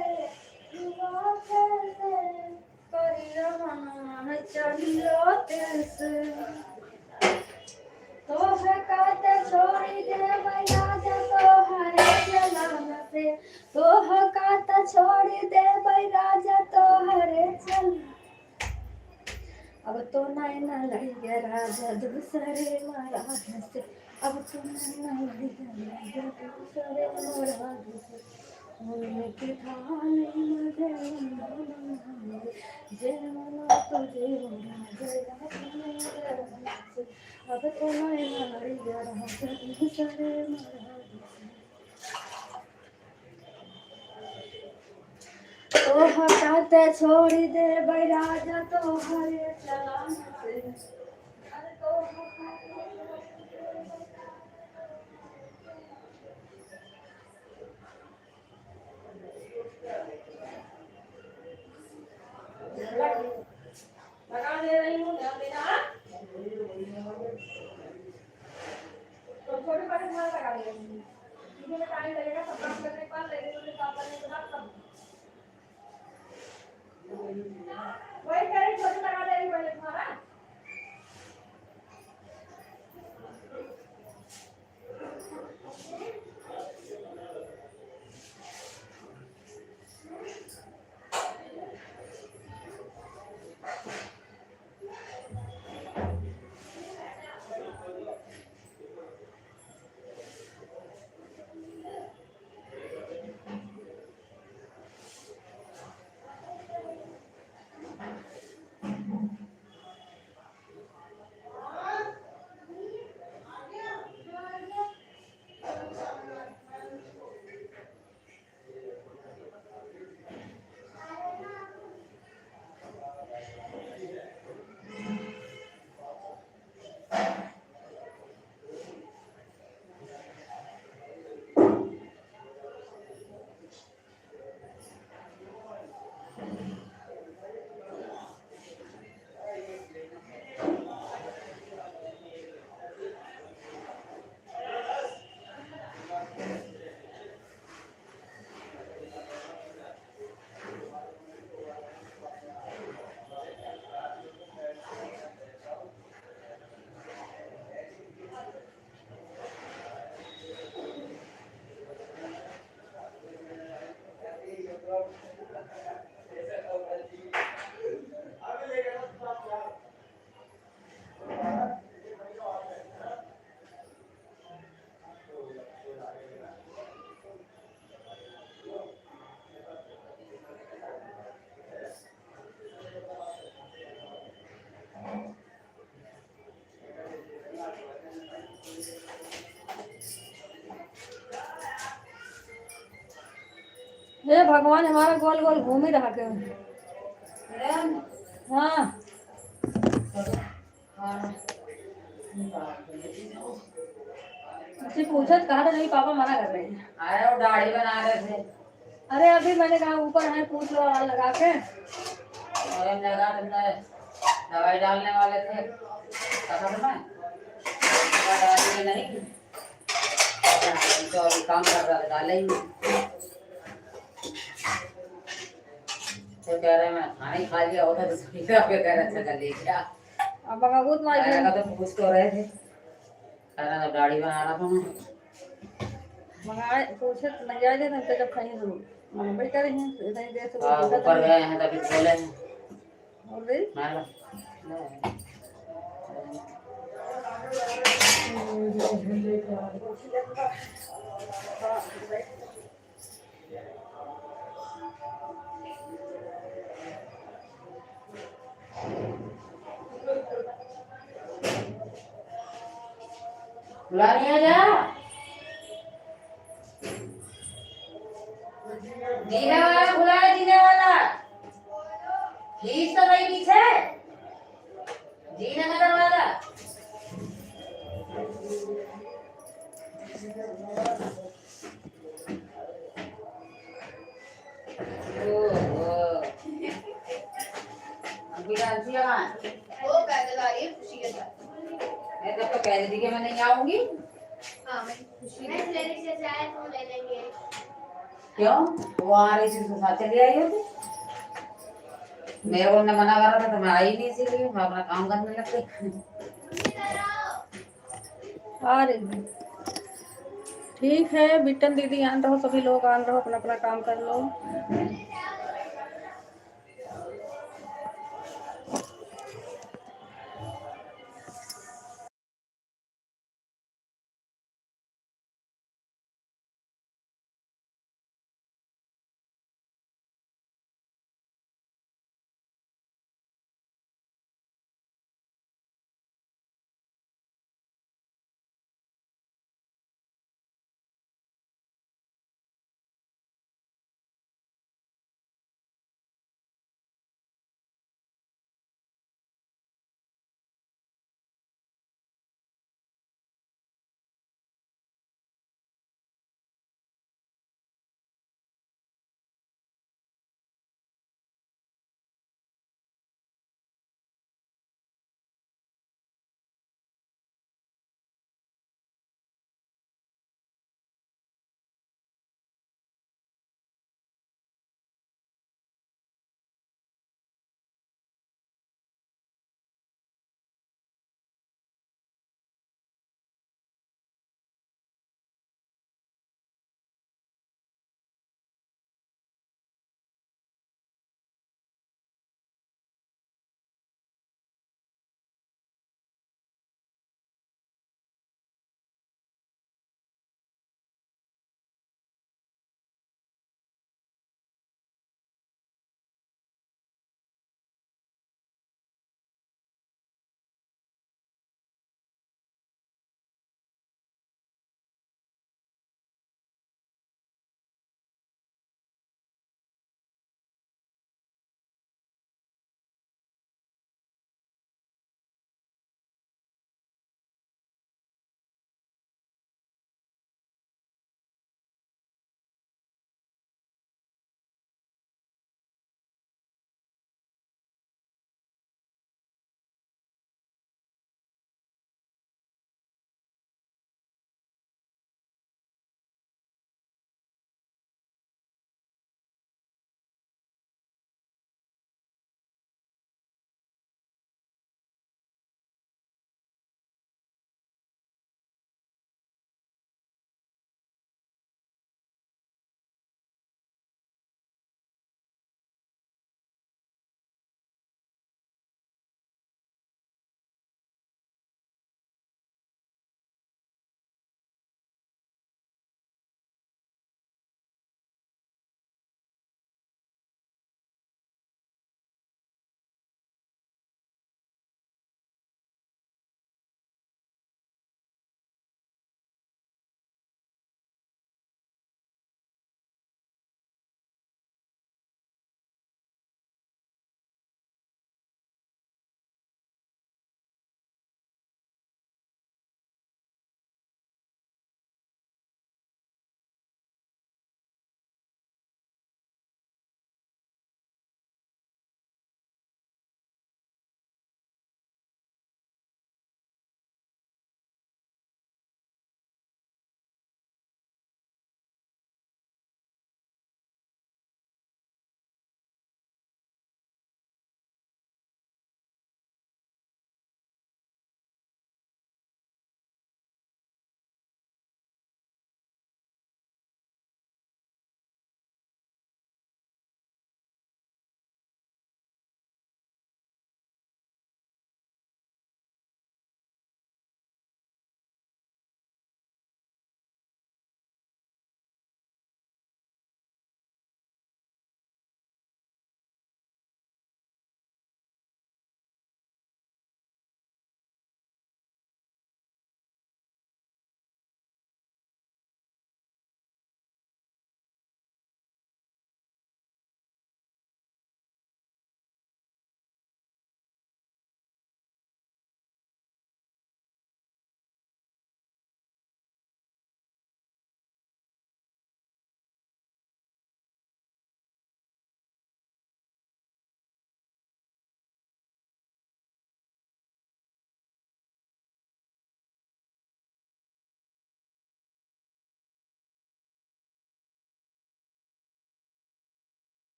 परिरमण चलियो कैसे तो है काते छोड़ी दे बैरा तो हरे चलन से तो है काते छोड़ी दे बैरा तो हरे चलन अब तो नैना लग गया राजा दूसरे महाराज से अब तो नैना लग गया राजा दूसरे महाराज से उनके थाने मुझे जन्म तुझे अब तो नैना लग गया राजा दूसरे महाराज तो हटाते छोड़ी दे बैराजा तो हरे चलान से अरे तो लगा दे रही हूँ ध्यान देना तो छोटे बड़े मार लगा दे रही हूँ इसमें टाइम लगेगा सब काम करने के बाद लेकिन उन्हें काम करने के बाद सब वही करें छोटे लगा दे रही पहले तुम्हारा हे भगवान हमारा गोल गोल घूम ही रहा के हाँ मुझसे पूछा कहा था नहीं पापा मना कर रहे हैं अरे वो दाढ़ी बना रहे थे अरे अभी मैंने कहा ऊपर है पूछ लो लगा के और लगा तुमने दवाई डालने वाले थे कहा तुम्हें डाली नहीं तो अभी काम कर रहा था डाले ही तो कह रहे मैं खाना ही खा लिया होता तो सभी का कह रहा अच्छा कर ले क्या। अब बहुत मार खाने का तो पूछ तो रहे थे, खाना तो दाढ़ी बना रहा था मैं। मंगाए पूछे तो नहीं आए थे तो जब कहीं तो मंगवाई करे हैं इतनी देर से हाँ कोई दिक्कत ऊपर नहीं गए हैं तभी खोले हैं। और भी मैं लो, बुला नहीं आ जा। जीने वाला बुला है, जीने वाला खींच तो नहीं पीछे, जीने का दरवाजा। ओह अभी डांसी लगा वो पैदल आ रही है खुशी के साथ। मैं तब तो कह रही थी कि मैं नहीं आऊंगी। हाँ मैं खुशी मैं लेने से जाए तो ले लेंगे। क्यों वो आ रही थी उसके साथ चली आई होती। मेरे को उन्होंने मना करा था तो मैं आई नहीं, इसीलिए मैं अपना काम करने लग गई। आ रही है ठीक है बिटन दीदी आन रहो सभी लोग आन रहो अपना अपना काम कर लो।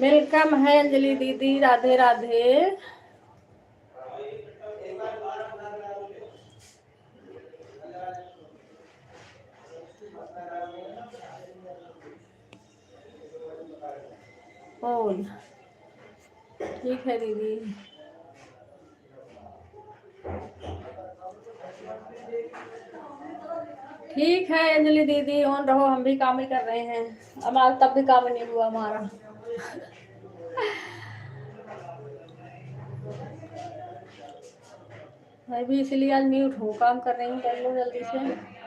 वेलकम है अंजलि दीदी, राधे राधे। ओल ठीक है दीदी। ठीक है अंजलि दीदी, ऑन रहो, हम भी काम ही कर रहे हैं। हमारा तब भी काम नहीं हुआ हमारा। मैं भी इसलिए आज म्यूट हूँ, काम कर रही हूँ, कर लो जल्दी से।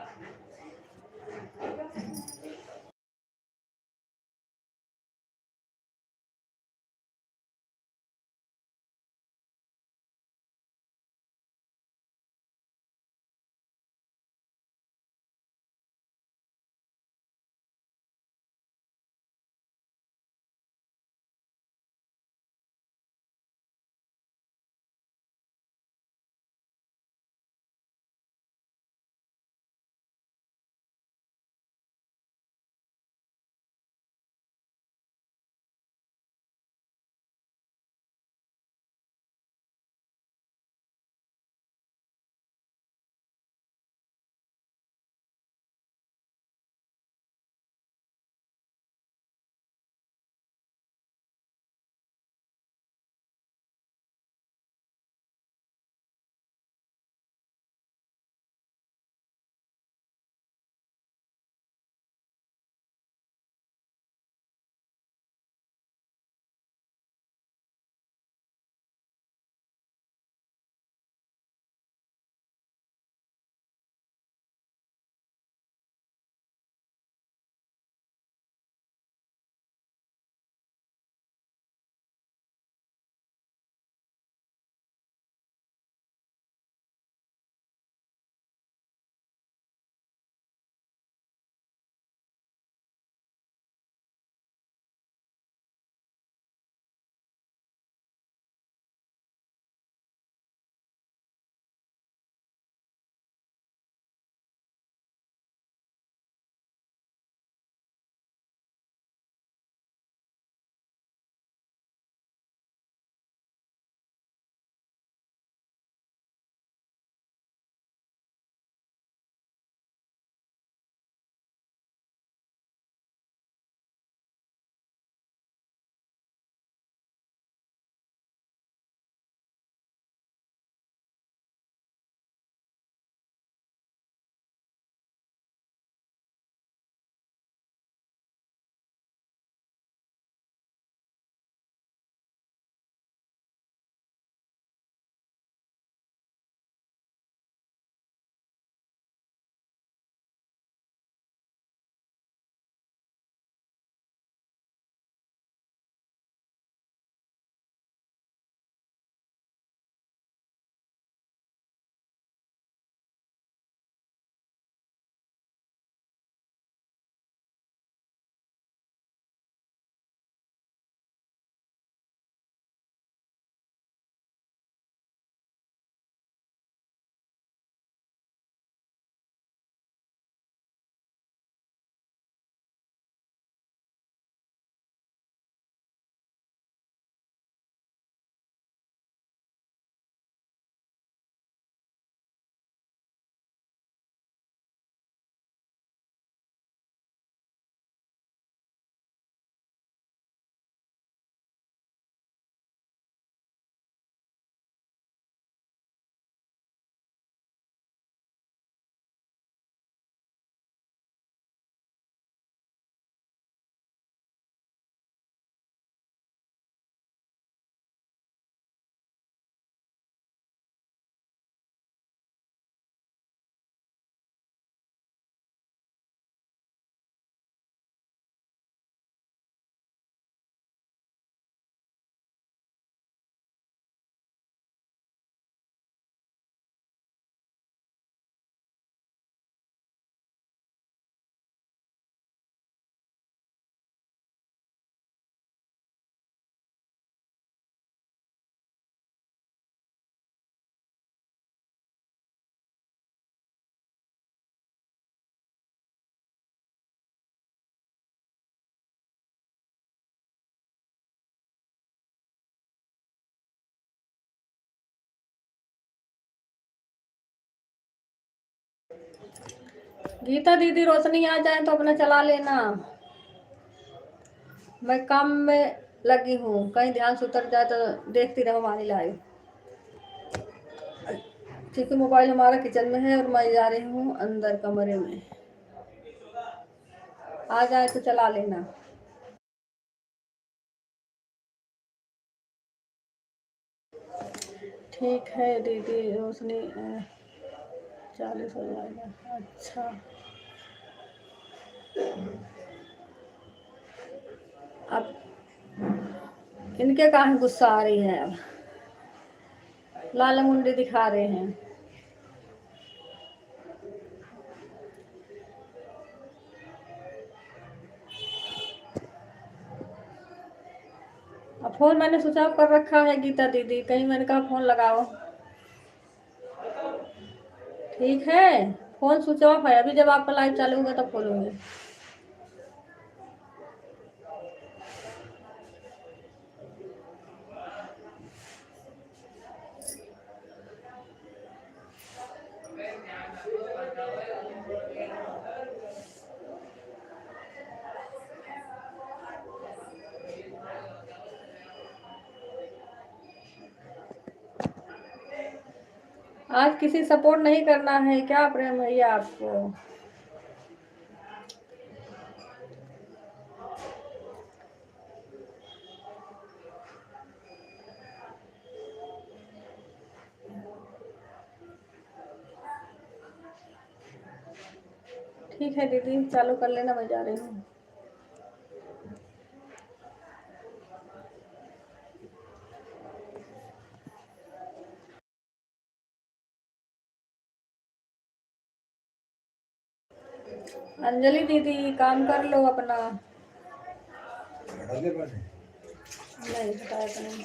गीता दीदी रोशनी आ जाए तो अपना चला लेना, मैं काम में लगी हूँ, कहीं ध्यान से उतर जाए तो देखती रहो हमारी लाइव। क्योंकि मोबाइल हमारा किचन में है और मैं जा रही हूँ अंदर कमरे में, आ जाए तो चला लेना। ठीक है दीदी रोशनी 40 हो जाएगा। अच्छा अब इनके कहाँ गुस्सा आ रही है, अब लाल मुंडी दिखा रहे हैं। अब फोन मैंने स्विच ऑफ कर रखा है गीता दीदी, कहीं मैंने कहा फोन लगाओ। ठीक है फोन स्विच ऑफ है, अभी जब आपका लाइव चालू होगा तब खोलूंगी। आज किसी सपोर्ट नहीं करना है क्या प्रेम भैया आपको? ठीक है दीदी चालू कर लेना, मैं जा रही हूँ। अंजलि दीदी काम कर लो अपना। घटा दे पानी। नहीं बताया तो नहीं।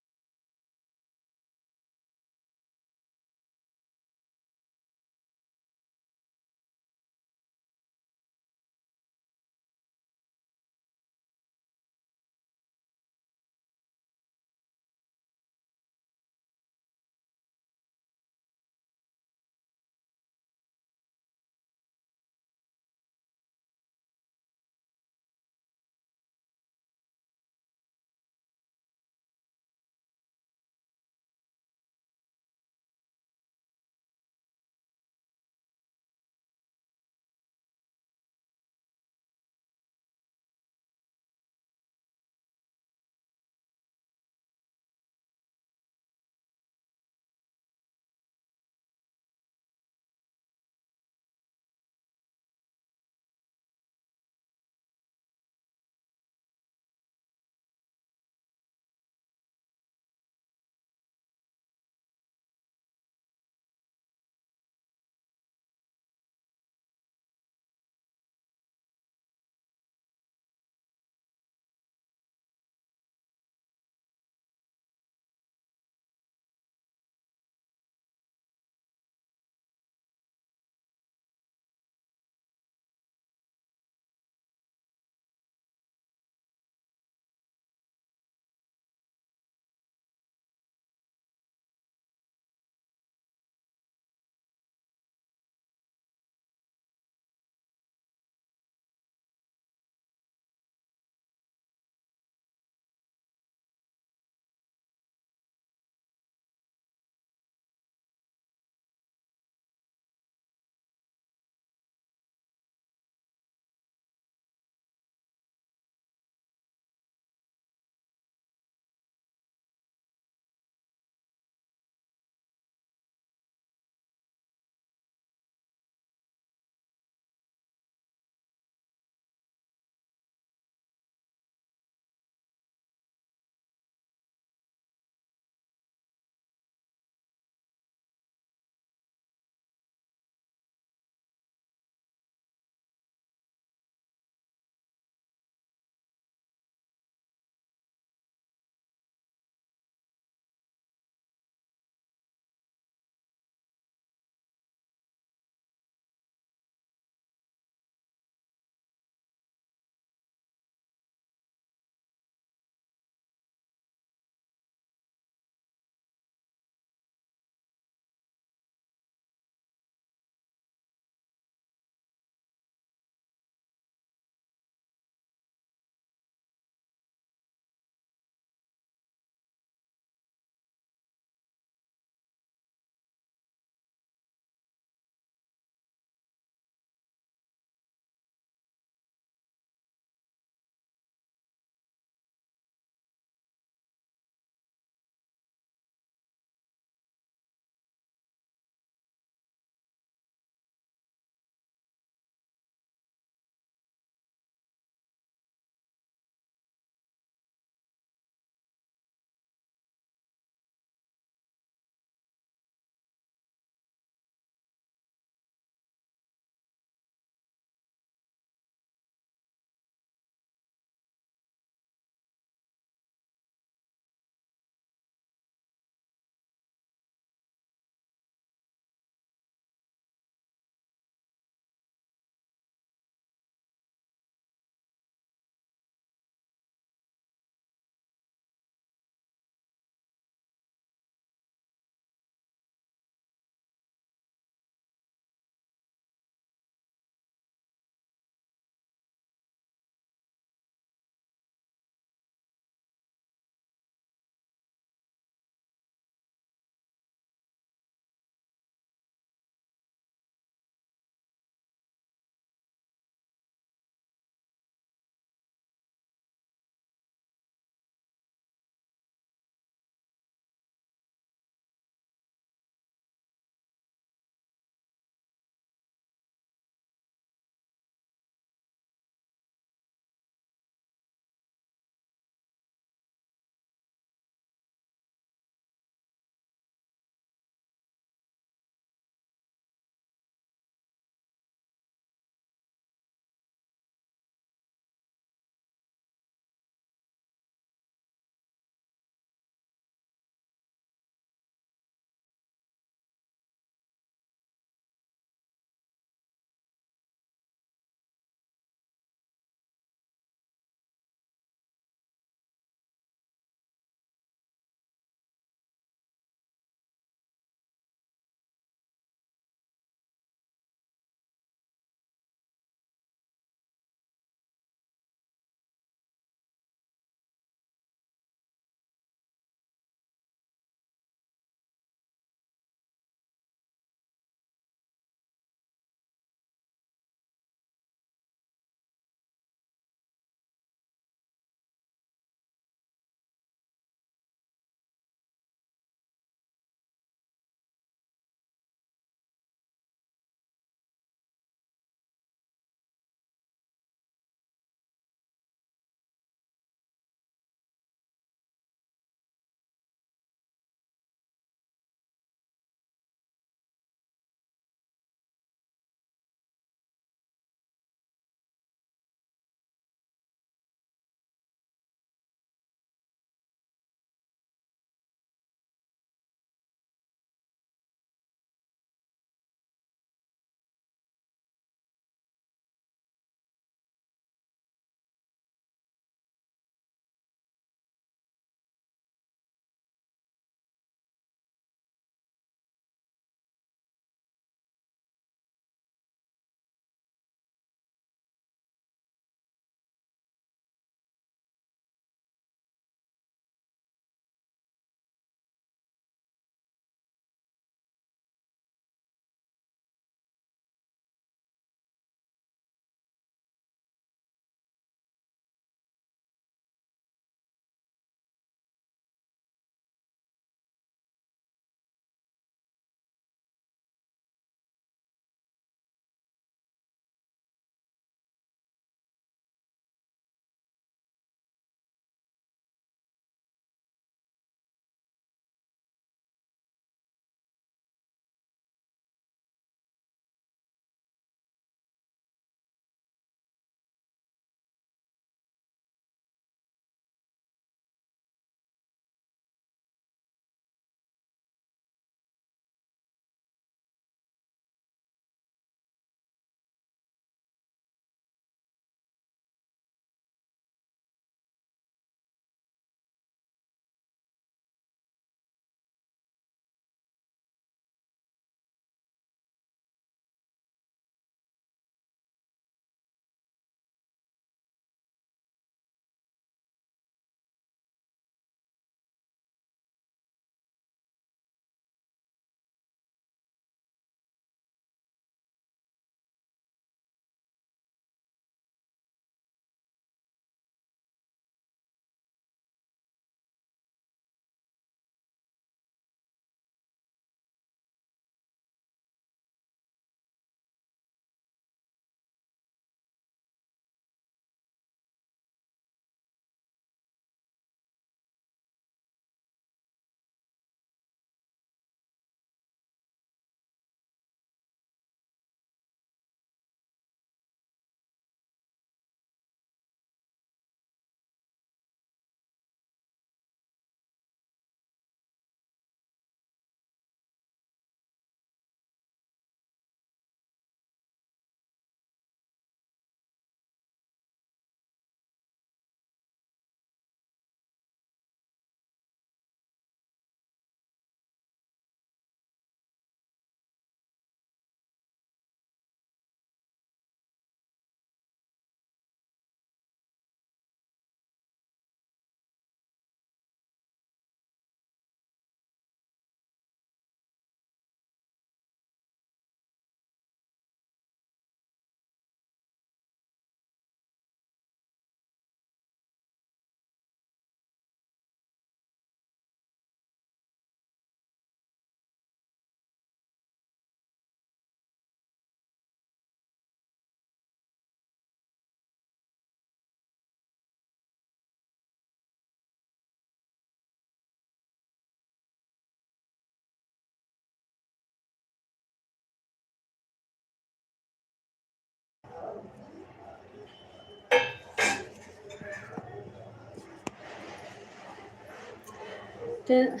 ती-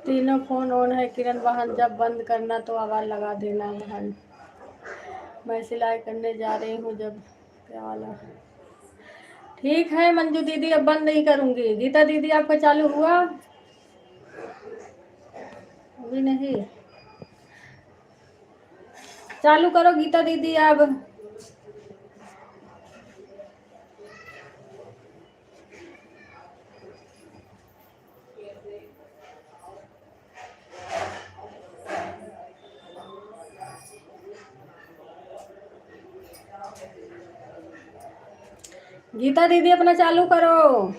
तीनों फोन ऑन है किरण बहन, जब बंद करना तो आवाज़ लगा देना बहन। मैं सिलाई करने जा रही हूँ जब क्या वाला। ठीक है मंजू दीदी, अब बंद नहीं करूँगी। गीता दीदी आपका चालू हुआ? अभी नहीं, चालू करो गीता दीदी अब। गीता दीदी अपना चालू करो।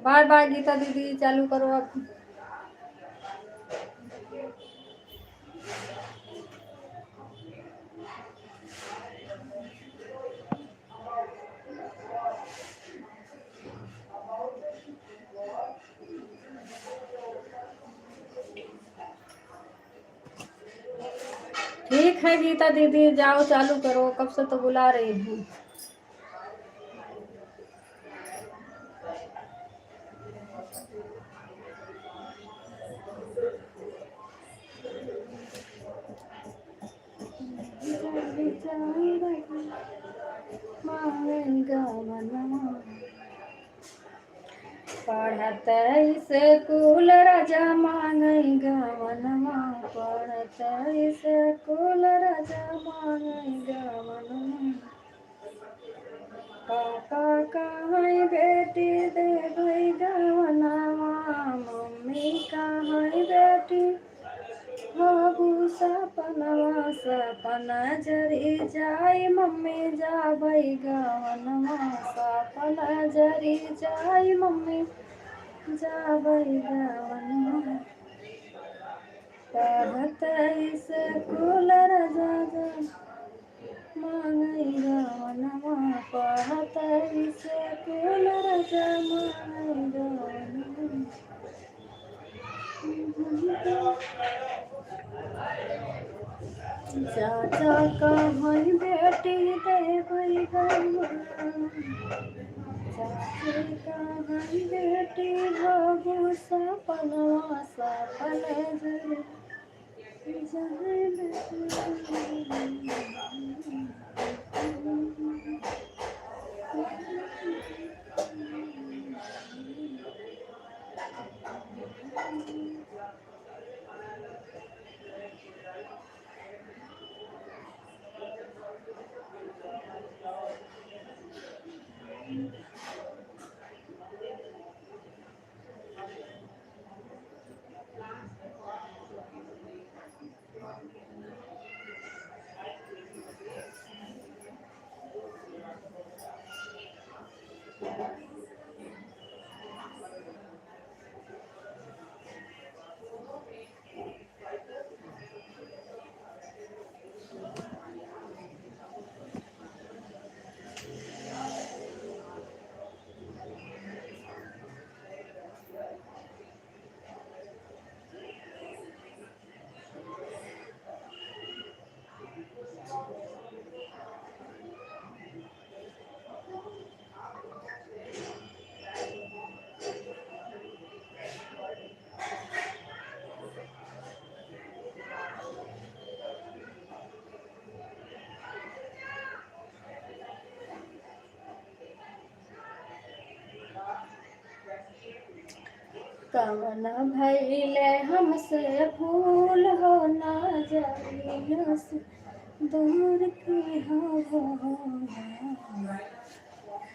बाय बाय गीता दीदी, चालू करो अब। ठीक है गीता दीदी, जाओ चालू करो, कब से तो बुला रही हूँ। पढ़त स्कूल राजा मांगई गवनमा, पढ़त स्कूल राजा मांगई गवनमा। काका कहाँ बेटी दे गई गवनमा, मम्मी कहाँ बेटी बाबू सपनवा, सपन जरी जाई मम्मी जाबई गवनमा, सपन जरी जाई मम्मी जाबई गवनमा। पढ़त स्कूल राजा मांगई गवनमा, पढ़त स्कूल राजा मांगई गवनमा। चाचा कहाँ बेटी देवई गवनमा, चाची कहाँ बेटी बाबू सपनवा, सपन जरी जाई बेटी। कवन भइले हमसे भूल हो, ना जाइल से दूर की हो।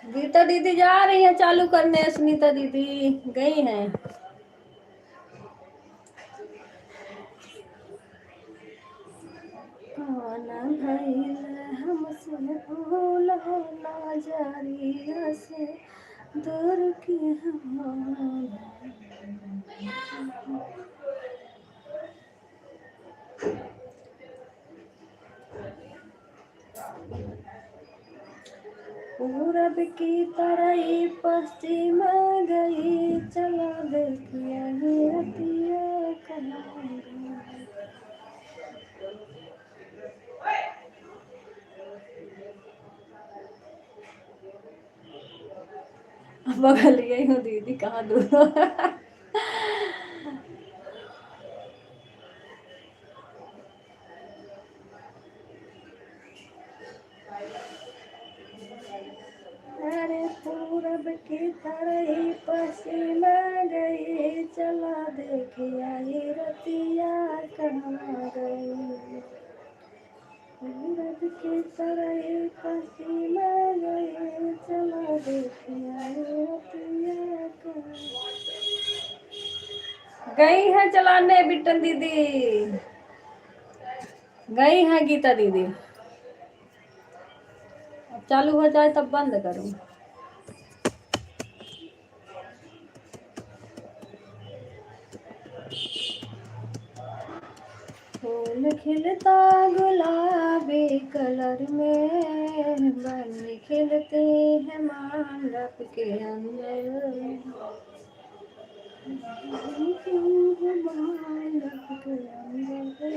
गीता दीदी जा रही है चालू करने, सुनीता दीदी गई हैं। कवन भइले हमसे भूल हो, ना जाइल से दूर की हवा। पूरब की तरह पश्चिम गई, चला देखिए रतिया कहाँ गई। बगल गई हूँ दीदी, कहाँ दूर हो। अरे पूरब की तरह पश्चिम गई, चला देखिया ये रतिया कहाँ गई। पूरब की तरह पश्चिम गई, चला देखिया ये रतिया कहाँ गई है। चलाने बिट्टन दीदी गई है, गीता दीदी। अब चालू हो जाए तब बंद करूँ। फूल खिलता गुलाबी कलर में, बन खिलते हैं मंडप के अंदर, मंडप के अंदर।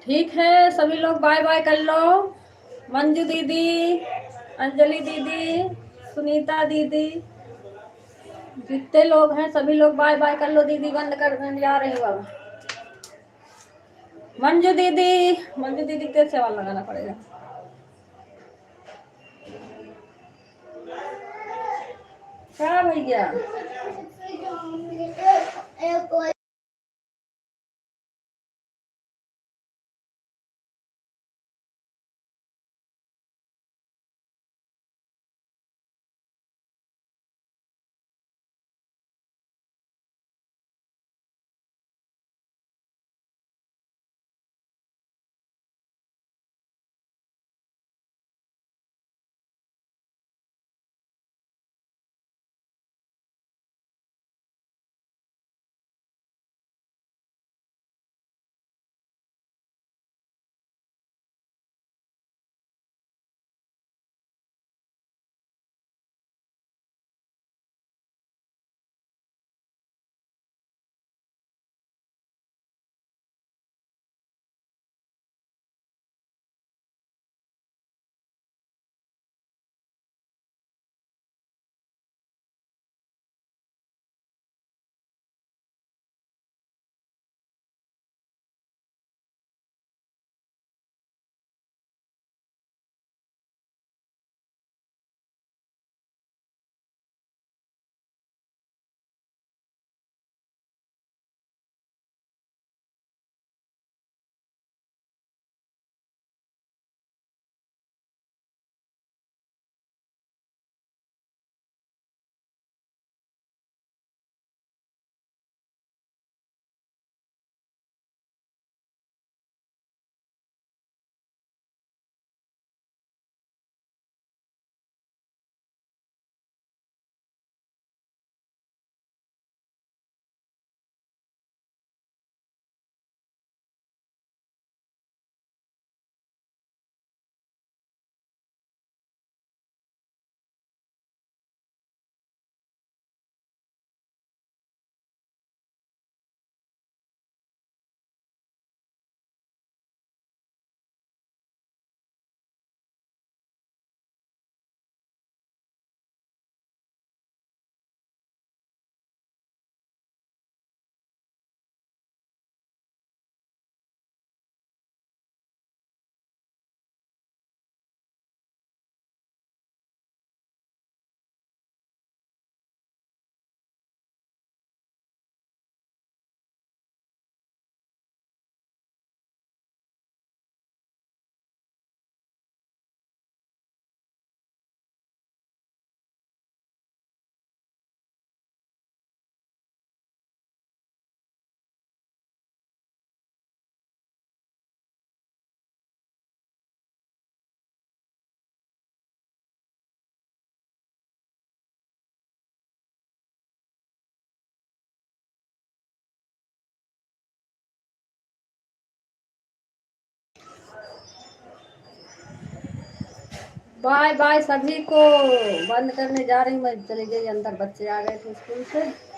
ठीक है, सभी लोग बाय बाय कर लो। मंजू दीदी, अंजलि दीदी, सुनीता दीदी, जितने लोग हैं सभी लोग बाय बाय कर लो। दीदी बंद कर जा रही हूँ अब। मंजू दीदी, मंजू दीदी के सवाल लगाना पड़ेगा। क्या भैया? बाय बाय सभी को। बंद करने जा रही हूँ मैं, चली गई अंदर, बच्चे आ गए थे स्कूल से।